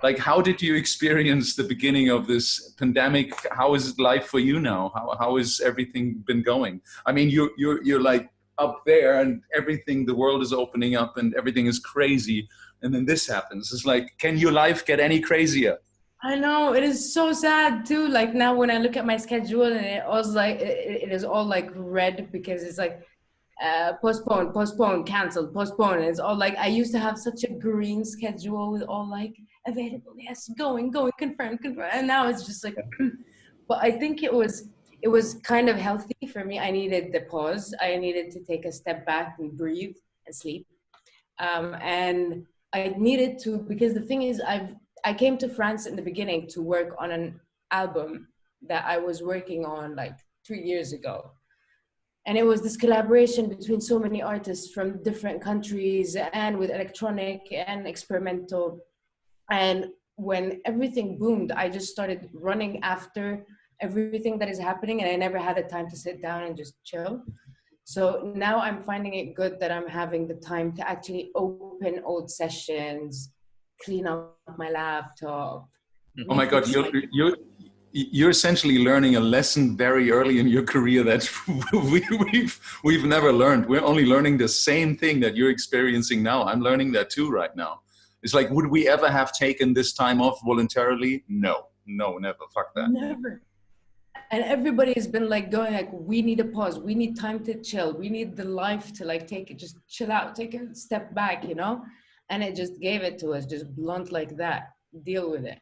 S3: like, how did you experience the beginning of this pandemic? How is life for you now? How has everything been going? I mean, you're like up there, and everything, the world is opening up, and everything is crazy, and then this happens. It's like, can your life get any crazier?
S6: I know, it is so sad too. Like now, when I look at my schedule, and it was like it is all like red, because it's like postpone, canceled, postpone. And it's all like, I used to have such a green schedule with all like available, yes, going, confirm. And now it's just like, but I think it was kind of healthy for me. I needed the pause. I needed to take a step back and breathe and sleep. And I needed to, because the thing is, I came to France in the beginning to work on an album that I was working on like 3 years ago. And it was this collaboration between so many artists from different countries, and with electronic and experimental. And when everything boomed, I just started running after everything that is happening, and I never had the time to sit down and just chill. So now I'm finding it good that I'm having the time to actually open old sessions, clean up my laptop.
S3: Oh my God, you're essentially learning a lesson very early in your career that we've never learned. We're only learning the same thing that you're experiencing now. I'm learning that too right now. It's like, would we ever have taken this time off voluntarily? No, never. Fuck that.
S6: Never. And everybody's been like going like, we need a pause. We need time to chill. We need the life to like take it, just chill out, take a step back, you know? And it just gave it to us, just blunt like that. Deal with it.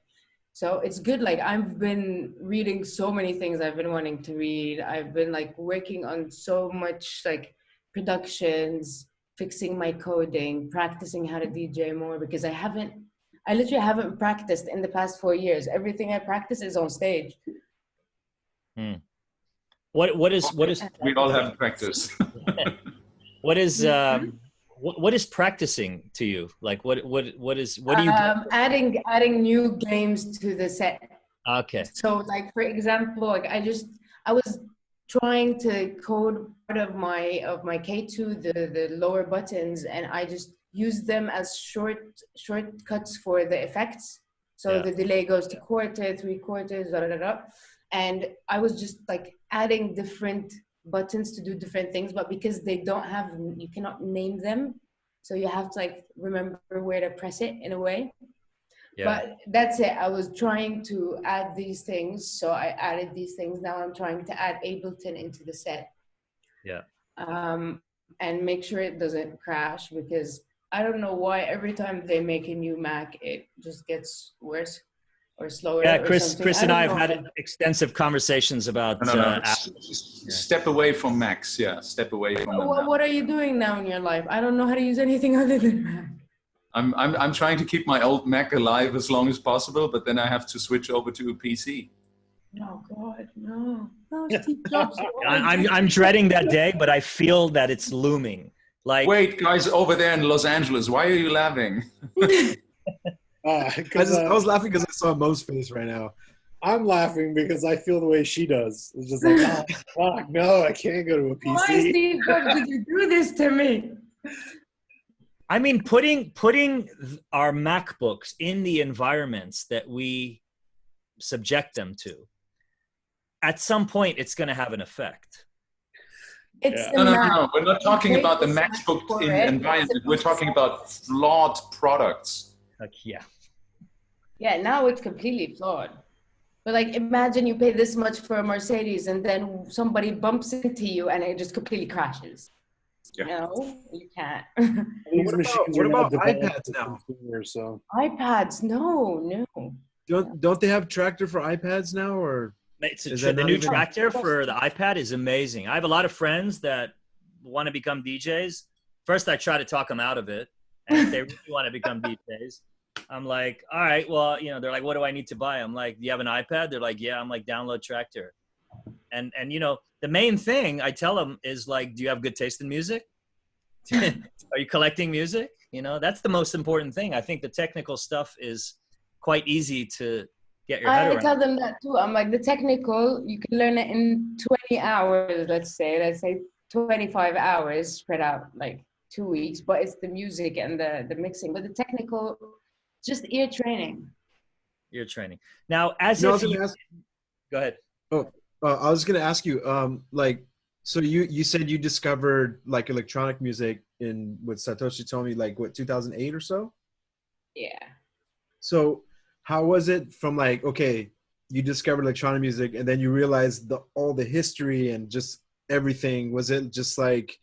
S6: So it's good. Like I've been reading so many things I've been wanting to read. I've been like working on so much like productions, fixing my coding, practicing how to DJ more because I literally haven't practiced in the past 4 years. Everything I practice is on stage.
S2: What is
S3: we all have practice.
S2: what is practicing to you? Like what do you
S6: adding new games to the set.
S2: Okay.
S6: So like for example, like I was trying to code part of my K2, the lower buttons, and I just used them as shortcuts for the effects. So the delay goes to quarter, 3/4, and I was just like adding different buttons to do different things, but because they don't have, you cannot name them, so you have to like remember where to press it in a way. But that's it. I was trying to add these things, so I added these things. Now I'm trying to add Ableton into the set. And make sure it doesn't crash, because I don't know why every time they make a new Mac, it just gets worse or slower.
S2: Yeah, Chris and I have had extensive conversations about.
S3: Step away from Macs. Yeah, step away from them.
S6: What are you doing now in your life? I don't know how to use anything other than Mac.
S3: I'm trying to keep my old Mac alive as long as possible, but then I have to switch over to a PC.
S6: Oh God, no! Steve Jobs.
S2: I'm dreading that day, but I feel that it's looming. Like,
S3: wait, guys, over there in Los Angeles, why are you laughing?
S4: I was laughing because I saw Mo's face right now.
S5: I'm laughing because I feel the way she does. It's just like, oh, fuck, no, I can't go to a PC.
S6: Why, Steve Jobs, did you do this to me?
S2: I mean, putting our MacBooks in the environments that we subject them to, at some point, it's going to have an effect.
S3: No. We're not talking about the MacBook in environment. We're talking about flawed products.
S6: Yeah, now it's completely flawed. But like, imagine you pay this much for a Mercedes and then somebody bumps into you and it just completely crashes.
S3: Yeah.
S6: No, you can't.
S4: What about iPads now?
S5: So.
S6: iPads, no.
S4: Don't they have Tractor for iPads now, or?
S2: The new Tractor for the iPad is amazing. I have a lot of friends that want to become DJs. First, I try to talk them out of it. And if they really want to become DJs, I'm like, all right, well, they're like, what do I need to buy? I'm like, do you have an iPad? They're like, yeah. I'm like, download Tractor. And the main thing I tell them is like, do you have good taste in music? Are you collecting music? That's the most important thing. I think the technical stuff is quite easy to get your head around.
S6: I tell them that too. I'm like, the technical, you can learn it in 20 hours, let's say 25 hours spread out like 2 weeks, but it's the music and the mixing. But the technical, just ear training.
S2: Ear training. Now, go ahead.
S4: Oh, I was going to ask you, so you said you discovered like electronic music with Satoshi Tomi, like what, 2008 or so?
S6: Yeah.
S4: So how was it from like, okay, you discovered electronic music and then you realized all the history and just everything? Was it just like,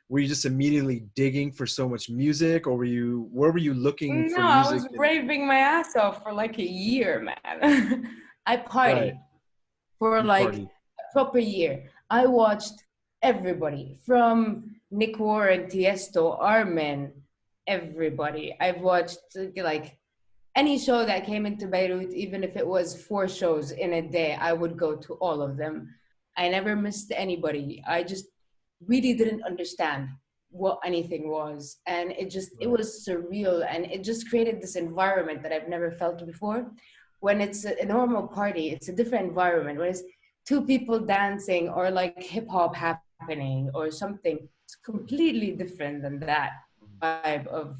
S4: were you just immediately digging for so much music, or where were you looking for music?
S6: No, I was raving my ass off for like a year, man. I partied for like a proper year. I watched everybody from Nick Warren, Tiesto, Armin, everybody. I've watched like any show that came into Beirut, even if it was 4 shows in a day, I would go to all of them. I never missed anybody. I just really didn't understand what anything was. And it was surreal. And it just created this environment that I've never felt before. When it's a normal party, it's a different environment. When it's 2 people dancing or like hip hop happening or something, it's completely different than that vibe of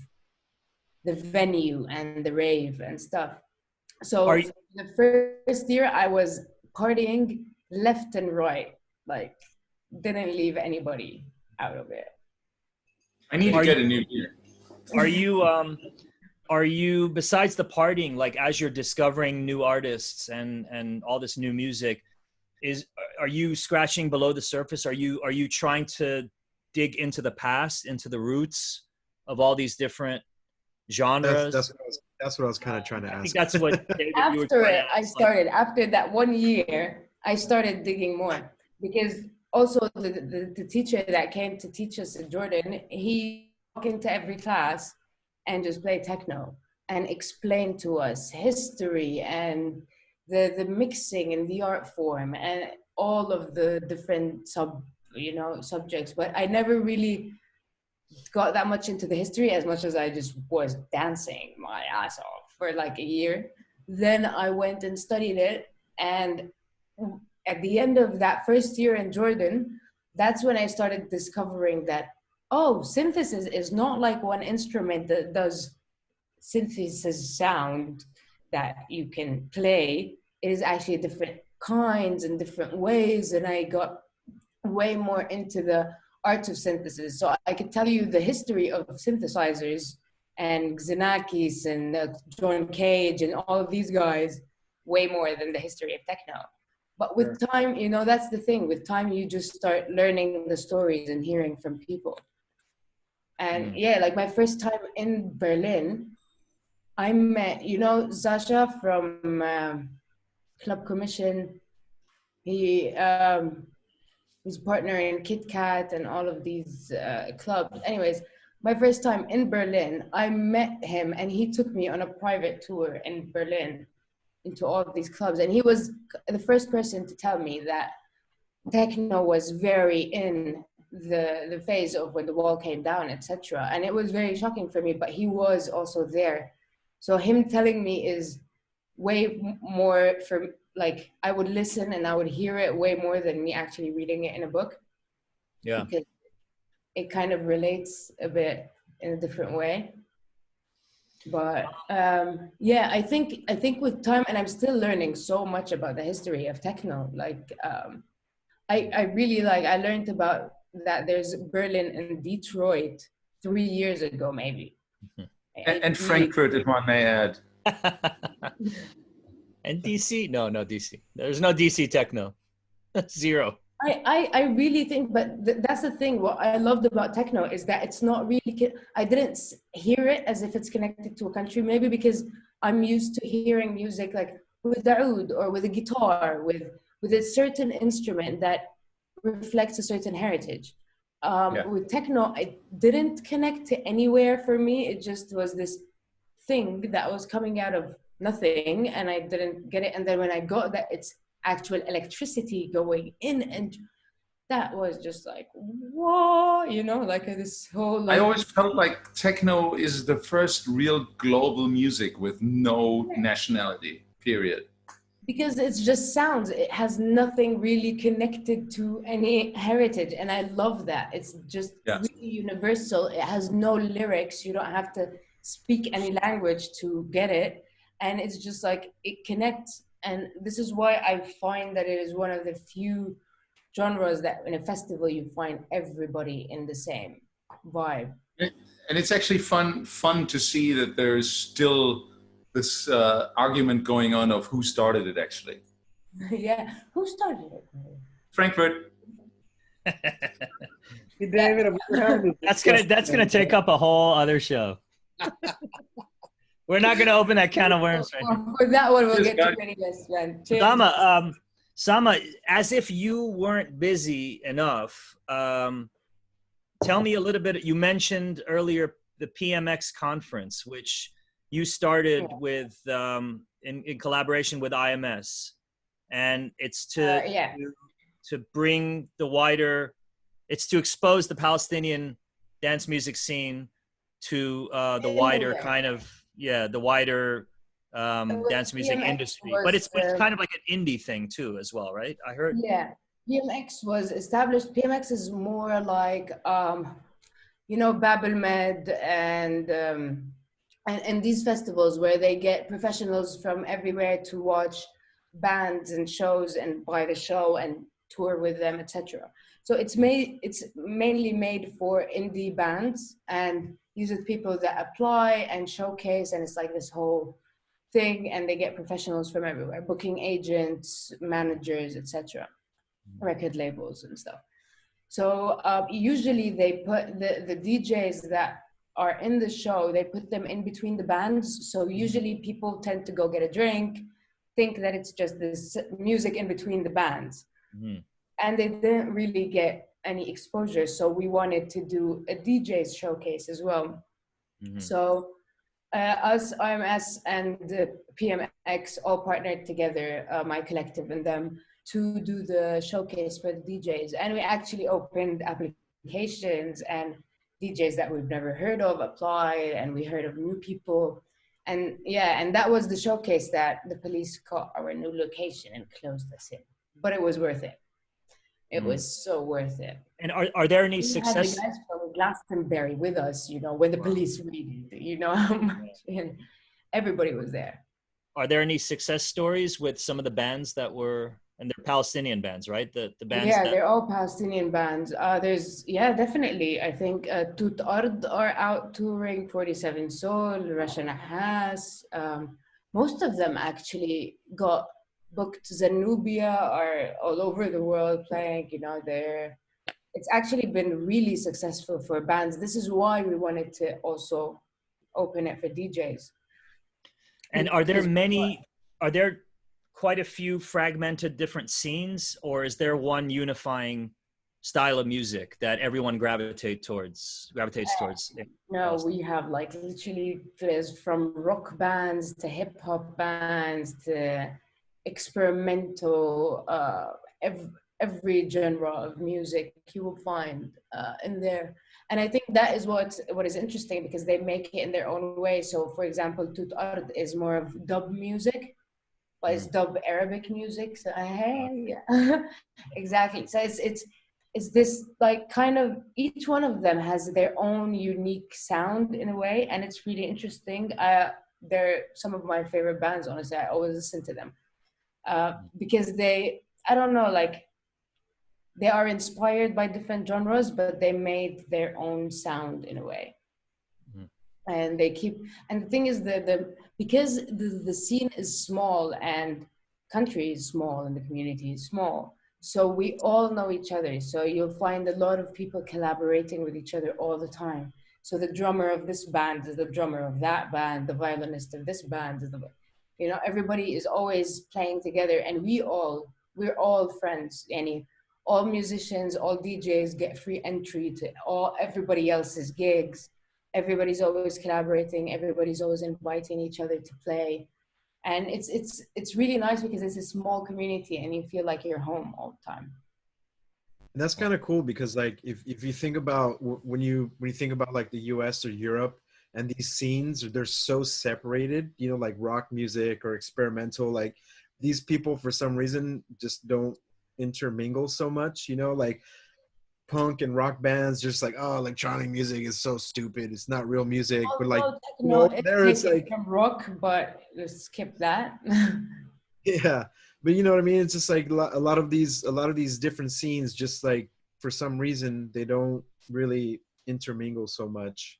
S6: the venue and the rave and stuff. So the first year I was partying left and right, like didn't leave anybody out of it.
S3: I need to get a new beer.
S2: Are you besides the partying, like as you're discovering new artists and all this new music, are you scratching below the surface? Are you trying to dig into the past, into the roots of all these different genres?
S4: That's what I was kind of trying to ask.
S2: I think that's what David,
S6: after that 1 year, I started digging more, because also the teacher that came to teach us in Jordan, he walked into every class and just play techno and explain to us history and the mixing and the art form and all of the different subjects. But I never really got that much into the history as much as I just was dancing my ass off for like a year. Then I went and studied it, and at the end of that first year in Jordan, that's when I started discovering that, oh, synthesis is not like one instrument that does synthesis sound that you can play. It is actually different kinds and different ways, and I got way more into the art of synthesis. So I could tell you the history of synthesizers and Xenakis and John Cage and all of these guys way more than the history of techno. But with time, that's the thing. With time, you just start learning the stories and hearing from people. And like my first time in Berlin, I met, Sasha from Club Commission. His partner in Kit Kat and all of these clubs. Anyways, my first time in Berlin, I met him and he took me on a private tour in Berlin into all of these clubs. And he was the first person to tell me that techno was very in the phase of when the wall came down, etc. And it was very shocking for me, but he was also there. So him telling me is way more for, like, I would listen and I would hear it way more than me actually reading it in a book.
S2: Yeah.
S6: Because it kind of relates a bit in a different way. But I think with time, and I'm still learning so much about the history of techno. Like I really I learned about that there's Berlin and Detroit 3 years ago, maybe.
S3: And Frankfurt, if I may add.
S2: And DC? No, DC. There's no DC techno. Zero.
S6: I really think, but that's the thing. What I loved about techno is that it's not really, I didn't hear it as if it's connected to a country, maybe because I'm used to hearing music like with the oud or with a guitar, with a certain instrument that reflects a certain heritage. With techno, it didn't connect to anywhere for me. It just was this thing that was coming out of nothing, and I didn't get it. And then when I got that, it's actual electricity going in, and that was just like, whoa, like this whole.
S3: I always felt like techno is the first real global music with no nationality, period.
S6: Because it's just sounds. It has nothing really connected to any heritage, and I love that. It's just really universal. It has no lyrics. You don't have to speak any language to get it, and it's just like it connects. And this is why I find that it is one of the few genres that in a festival you find everybody in the same vibe.
S3: And it's actually fun to see that there's still this argument going on of who started it actually.
S6: Yeah, who started it?
S3: Frankfurt.
S5: David,
S2: that's gonna take up a whole other show. We're not going to open that can of worms right now.
S6: For that one, we'll get to many guests, man.
S2: Sama, as if you weren't busy enough, tell me a little bit. You mentioned earlier the PMX conference, which you started with in collaboration with IMS, and it's to bring the wider, it's to expose the Palestinian dance music scene to the wider kind of. Yeah, the wider dance music industry. But it's kind of like an indie thing too as well, right? I heard.
S6: Yeah, PMX was established. PMX is more like, Babel Med and and these festivals where they get professionals from everywhere to watch bands and shows and buy the show and tour with them, etc. So it's mainly made for indie bands, and these are the people that apply and showcase, and it's like this whole thing, and they get professionals from everywhere, booking agents, managers, etc., record labels and stuff. So usually they put the DJs that are in the show, they put them in between the bands. So usually people tend to go get a drink, think that it's just this music in between the bands.
S2: Mm-hmm.
S6: And they didn't really get any exposure. So we wanted to do a DJ's showcase as well.
S2: Mm-hmm.
S6: So us, IMS, and the PMX all partnered together, my collective and them, to do the showcase for the DJs. And we actually opened applications, and DJs that we've never heard of applied, and we heard of new people. And yeah, and that was the showcase that the police caught our new location and closed us in. But it was worth it. It was so worth it.
S2: And are there any
S6: We
S2: success?
S6: had the guys from Glastonbury with us, you know, when the police raided, you know how much, and everybody was there.
S2: Are there any success stories with some of the bands that were, and they're Palestinian bands, right? The bands.
S6: Yeah, they're all Palestinian bands. Definitely. I think Tut Ard are out touring, 47 Soul, Rasha Nahas. Most of them actually got booked. Zanubia are all over the world playing, you know, it's actually been really successful for bands. This is why we wanted to also open it for DJs.
S2: And are there quite a few fragmented different scenes, or is there one unifying style of music that everyone gravitates towards?
S6: No, we have like literally there's from rock bands to hip hop bands to experimental, every genre of music you will find in there. And I think that is what is interesting, because they make it in their own way. So for example, Tut Ard is more of dub music, but it's dub Arabic music. So yeah. Exactly. So it's this like kind of, each one of them has their own unique sound in a way, and it's really interesting. They're some of my favorite bands, honestly. I always listen to them because I don't know, like they are inspired by different genres, but they made their own sound in a way. And they and the thing is because the scene is small and country is small and the community is small, so we all know each other. So you'll find a lot of people collaborating with each other all the time. So the drummer of this band is the drummer of that band, the violinist of this band is you know, everybody is always playing together, and we're all friends. All musicians, all DJs get free entry to everybody else's gigs. Everybody's always collaborating. Everybody's always inviting each other to play. And it's really nice because it's a small community and you feel like you're home all the time.
S4: And that's kind of cool because like if you think about when you think about like the US or Europe and these scenes, they're so separated, you know, like rock music or experimental, like these people for some reason just don't intermingle so much, you know, like punk and rock bands just like, oh, electronic music is so stupid, it's not real music. But like
S6: there it's like from rock, but just skip that.
S4: Yeah, but you know what I mean, it's just like a lot of these different scenes, just like for some reason they don't really intermingle so much,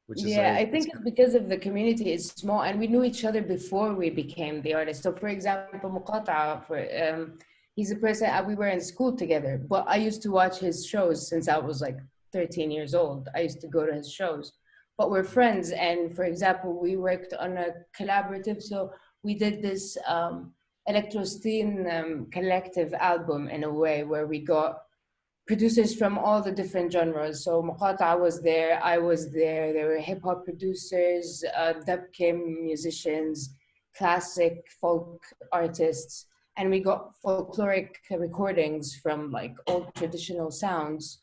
S4: which is
S6: yeah,
S4: like,
S6: I think it's because of the community is small and we knew each other before we became the artists. So for example, Muqata, he's a person, we were in school together, but I used to watch his shows since I was like 13 years old. I used to go to his shows, but we're friends. And for example, we worked on a collaborative. So we did this Electrosteen collective album in a way where we got producers from all the different genres. So Muqata was there, I was there, there were hip hop producers, Dubkim musicians, classic folk artists, and we got folkloric recordings from like old traditional sounds.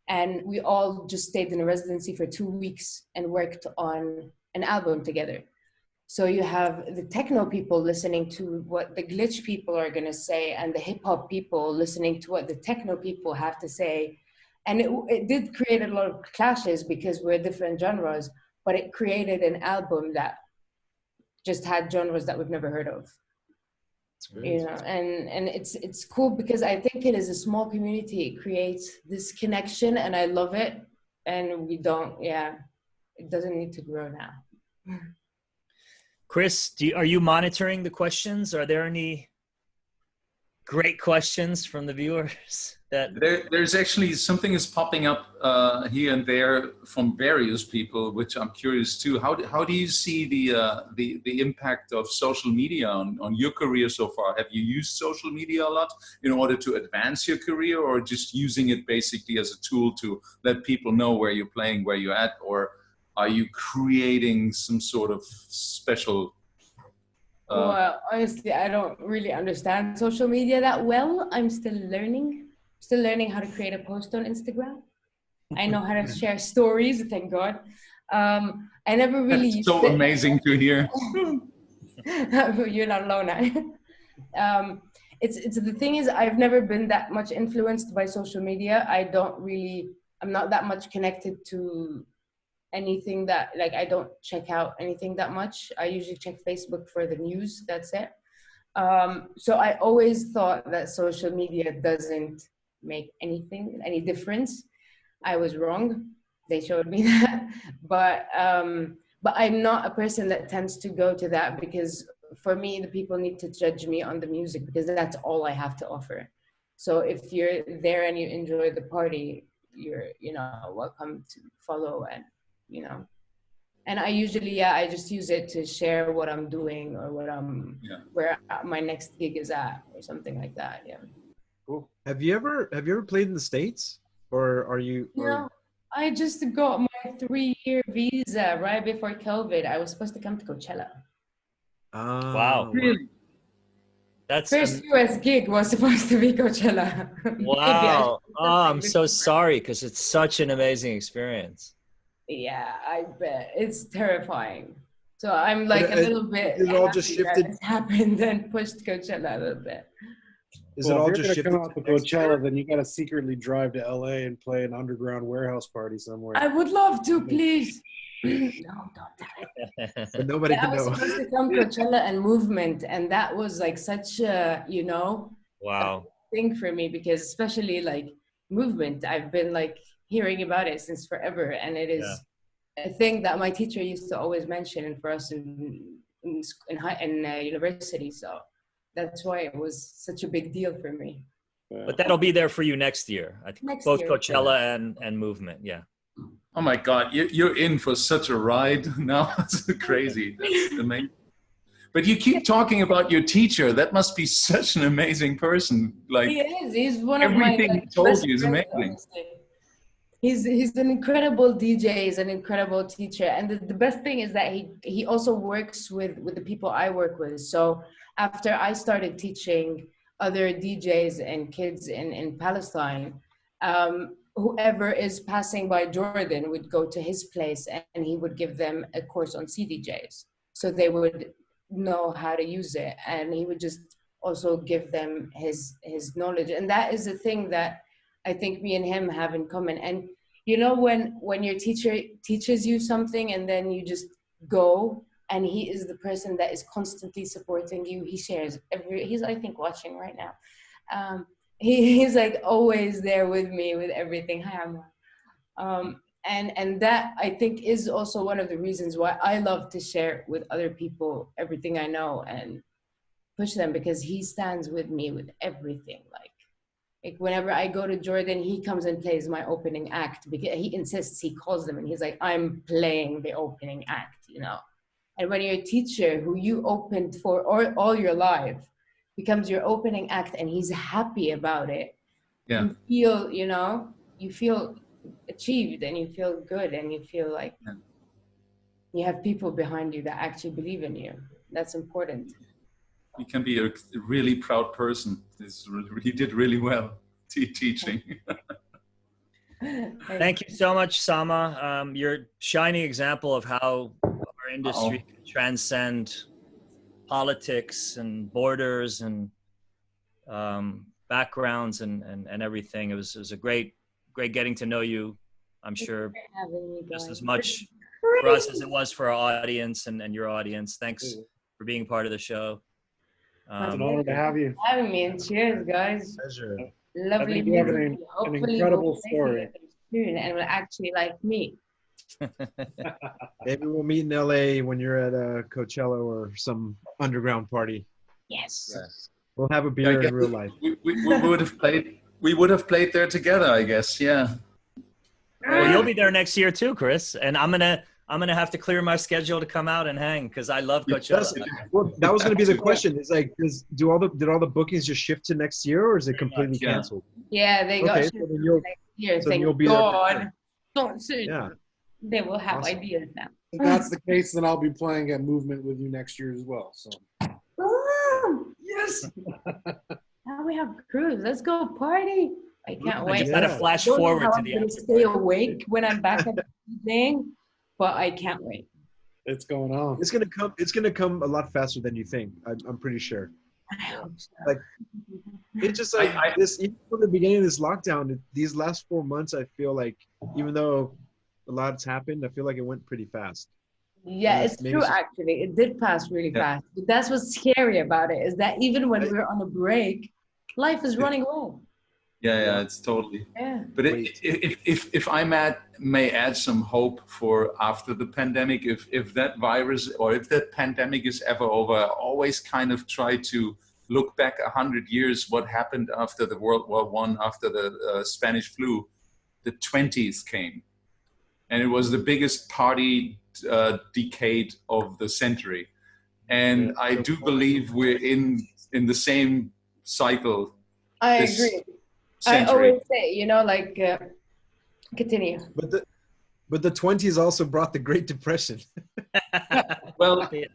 S6: And we all just stayed in a residency for 2 weeks and worked on an album together. So you have the techno people listening to what the glitch people are going to say, and the hip hop people listening to what the techno people have to say. And it did create a lot of clashes because we're different genres, but it created an album that just had genres that we've never heard of. You know, and it's cool because I think it is a small community. It creates this connection, and I love it. And we don't, it doesn't need to grow now.
S2: Chris, are you monitoring the questions? Are there any great questions from the viewers?
S3: There's actually something is popping up here and there from various people, which I'm curious too. How do you see the impact of social media on your career so far? Have you used social media a lot in order to advance your career, or just using it basically as a tool to let people know where you're playing, where you're at, or are you creating some sort of special?
S6: Well, honestly, I don't really understand social media that well. I'm still learning how to create a post on Instagram. I know how to share stories, thank God. I never really
S3: used so amazing to hear.
S6: You're not alone. It's the thing is, I've never been that much influenced by social media. I'm not that much connected to anything that, like, I don't check out anything that much. I usually check Facebook for the news, that's it. So I always thought that social media doesn't make any difference. I was wrong. They showed me that. But I'm not a person that tends to go to that, because for me, the people need to judge me on the music, because that's all I have to offer. So if you're there and you enjoy the party, you're, welcome to follow, and, and I usually, I just use it to share what I'm doing, or where my next gig is at, or something like that. Yeah.
S4: Cool. Have you ever played in the States, or are you?
S6: No, I just got my 3-year visa right before COVID. I was supposed to come to Coachella.
S2: Wow.
S3: Really?
S6: That's first US gig was supposed to be Coachella.
S2: Wow. I'm so sorry, because it's such an amazing experience.
S6: Yeah, I bet. It's terrifying. So I'm like a little bit.
S4: It all just shifted.
S6: That happened and pushed Coachella a little bit.
S5: If you're gonna come out to Coachella, then you gotta secretly drive to LA and play an underground warehouse party somewhere.
S6: I would love to, please. No, don't tell it.
S4: But nobody can know.
S6: I was supposed to come Coachella and Movement, and that was like such a,
S2: wow,
S6: thing for me, because especially like Movement, I've been like hearing about it since forever, and it is a thing that my teacher used to always mention for us in university. So that's why it was such a big deal for me.
S2: But that'll be there for you next year. I think both Coachella and Movement. Yeah.
S3: Oh my God, you're in for such a ride now. It's crazy. That's amazing. But you keep talking about your teacher. That must be such an amazing person. Like,
S6: he is. He's one of my
S3: everything he told you is amazing.
S6: Honestly. He's an incredible DJ. He's an incredible teacher. And the best thing is that he also works with the people I work with. So after I started teaching other DJs and kids in Palestine, whoever is passing by Jordan would go to his place, and he would give them a course on CDJs, so they would know how to use it, and he would just also give them his knowledge. And that is the thing that I think me and him have in common. And when your teacher teaches you something, and then you just go, and he is the person that is constantly supporting you. He shares he's, I think, watching right now. He's like always there with me with everything. Hi, Amma. And that, I think, is also one of the reasons why I love to share with other people everything I know and push them, because he stands with me with everything. Like whenever I go to Jordan, he comes and plays my opening act, because he insists. He calls them and he's like, I'm playing the opening act, And when you're a teacher who you opened for all your life becomes your opening act, and he's happy about it, you feel achieved, and you feel good, and you feel like you have people behind you that actually believe in you. That's important.
S3: You can be a really proud person. He did really well teaching.
S2: Thank you so much, Sama. You're a shining example of how our industry can transcend politics and borders and backgrounds and everything. It was a great getting to know you. I'm sure just as much for us as it was for our audience and your audience. Thanks for being part of the show.
S5: It's an honor to have you.
S6: Having me, and cheers, guys.
S4: Pleasure.
S6: Lovely
S5: you have
S6: meeting you.
S5: an incredible
S6: we'll
S5: story.
S6: soon and will actually like me.
S4: Maybe we'll meet in LA when you're at Coachella or some underground party.
S6: Yes.
S4: We'll have a beer in real life.
S3: We would have played. We would have played there together, I guess. Yeah.
S2: Well, you'll be there next year too, Chris. And I'm gonna have to clear my schedule to come out and hang because I love Coachella.
S4: Well, that was going to be the question. It's like, did all the bookings just shift to next year, or is it completely canceled?
S6: Yeah, they got
S4: Okay,
S6: shifted
S4: so then
S6: next year.
S4: so then
S6: Thank
S4: you'll be there for
S6: God.
S4: sure.
S6: Don't soon.
S4: Yeah.
S6: They will have
S4: Awesome.
S6: ideas now.
S5: If that's the case, then I'll be playing at Movement with you next year as well. So.
S6: Yes. Now we have cruise. Let's go party. I can't
S2: I
S6: wait.
S2: just had to flash
S6: Don't know
S2: forward
S6: how
S2: to
S6: I'm
S2: the
S6: gonna
S2: after
S6: stay
S2: party.
S6: awake when I'm back at the thing, but I can't wait.
S5: It's going on.
S4: It's gonna come a lot faster than you think. I'm pretty sure.
S6: I hope so.
S4: Like, it's just like this. Even from the beginning of this lockdown, these last 4 months, I feel like even though a lot's happened, I feel like it went pretty fast.
S6: Yeah,
S4: Yes,
S6: it's
S4: maybe
S6: true.
S4: so.
S6: Actually, it did pass really fast. But that's what's scary about it is that even when we're on a break, life is running away.
S3: Yeah, it's totally.
S6: Yeah.
S3: But if I may add some hope for after the pandemic, if that virus or if that pandemic is ever over, I always kind of try to look back 100 years, what happened after the World War I, after the Spanish flu. The 20s came, and it was the biggest party decade of the century. And I do believe we're in the same cycle.
S6: I
S3: this
S6: agree.
S3: century.
S6: I always say, like, continue.
S4: But the 20s also brought the Great Depression.
S3: Well,
S2: we're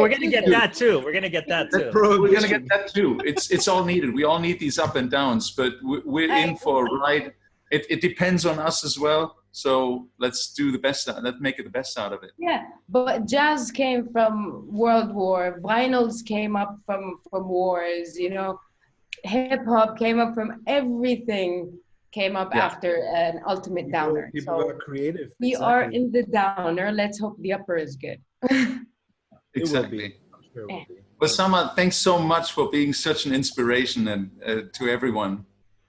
S2: gonna get that too. We're gonna get that too.
S3: we're gonna get that too. It's all needed. We all need these up and downs, but we're in for a ride. It depends on us as well. So let's do the best. Let's make it the best out of it.
S6: Yeah, but jazz came from World War. Vinyls came up from wars. Hip hop came up from everything. Came up after an ultimate downer.
S4: People
S6: So
S4: are creative.
S6: we are in the downer. Let's hope the upper is good.
S3: Exactly.
S4: I'm sure it will be.
S3: Osama, thanks so much for being such an inspiration and to everyone,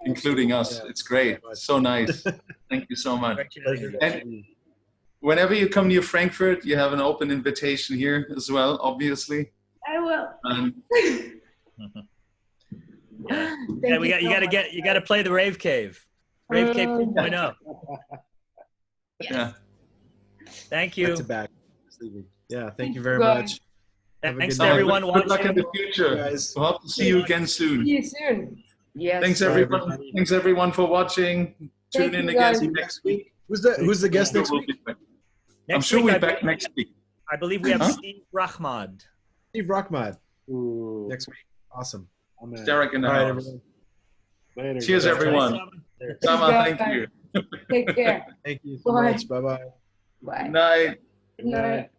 S3: including us.
S4: Yeah.
S3: It's great. So nice. Thank you so much.
S2: Pleasure.
S3: And whenever you come near Frankfurt, you have an open invitation here as well, obviously.
S6: I will.
S2: Yeah, you gotta play the Rave Cave. Rave Cave 2.0.
S3: Yeah.
S2: Thank you.
S4: Back to back. Yeah, thank you very
S6: Bye.
S4: much. Have a
S2: Thanks
S4: good
S2: to
S4: night.
S2: everyone
S3: Good luck in
S2: watching.
S3: the future.
S4: Guys.
S3: We'll hope to see you again soon.
S6: See you soon. Yes.
S3: Thanks
S4: Bye,
S3: everyone.
S4: everybody.
S3: Thanks everyone for watching.
S6: Thank
S3: Tune in
S6: you,
S3: again
S6: guys.
S3: next week.
S4: Who's the guest next
S3: We'll
S4: week?
S3: be back.
S2: Next
S3: I'm sure
S2: week,
S3: we'll
S2: I
S3: be back
S2: believe-
S3: next week.
S2: I believe we have
S3: Huh?
S2: Steve Rahmad.
S4: Steve Rockmad
S5: Ooh,
S4: next week. Awesome.
S5: I'm in.
S3: Derek in the
S4: All right,
S3: house.
S4: everyone.
S5: Later,
S3: Cheers,
S5: guys.
S3: everyone. Osama, thank you.
S6: Take care.
S4: Thank you so
S6: Bye.
S4: much. Bye bye.
S6: Bye.
S3: Good night.
S5: Good night.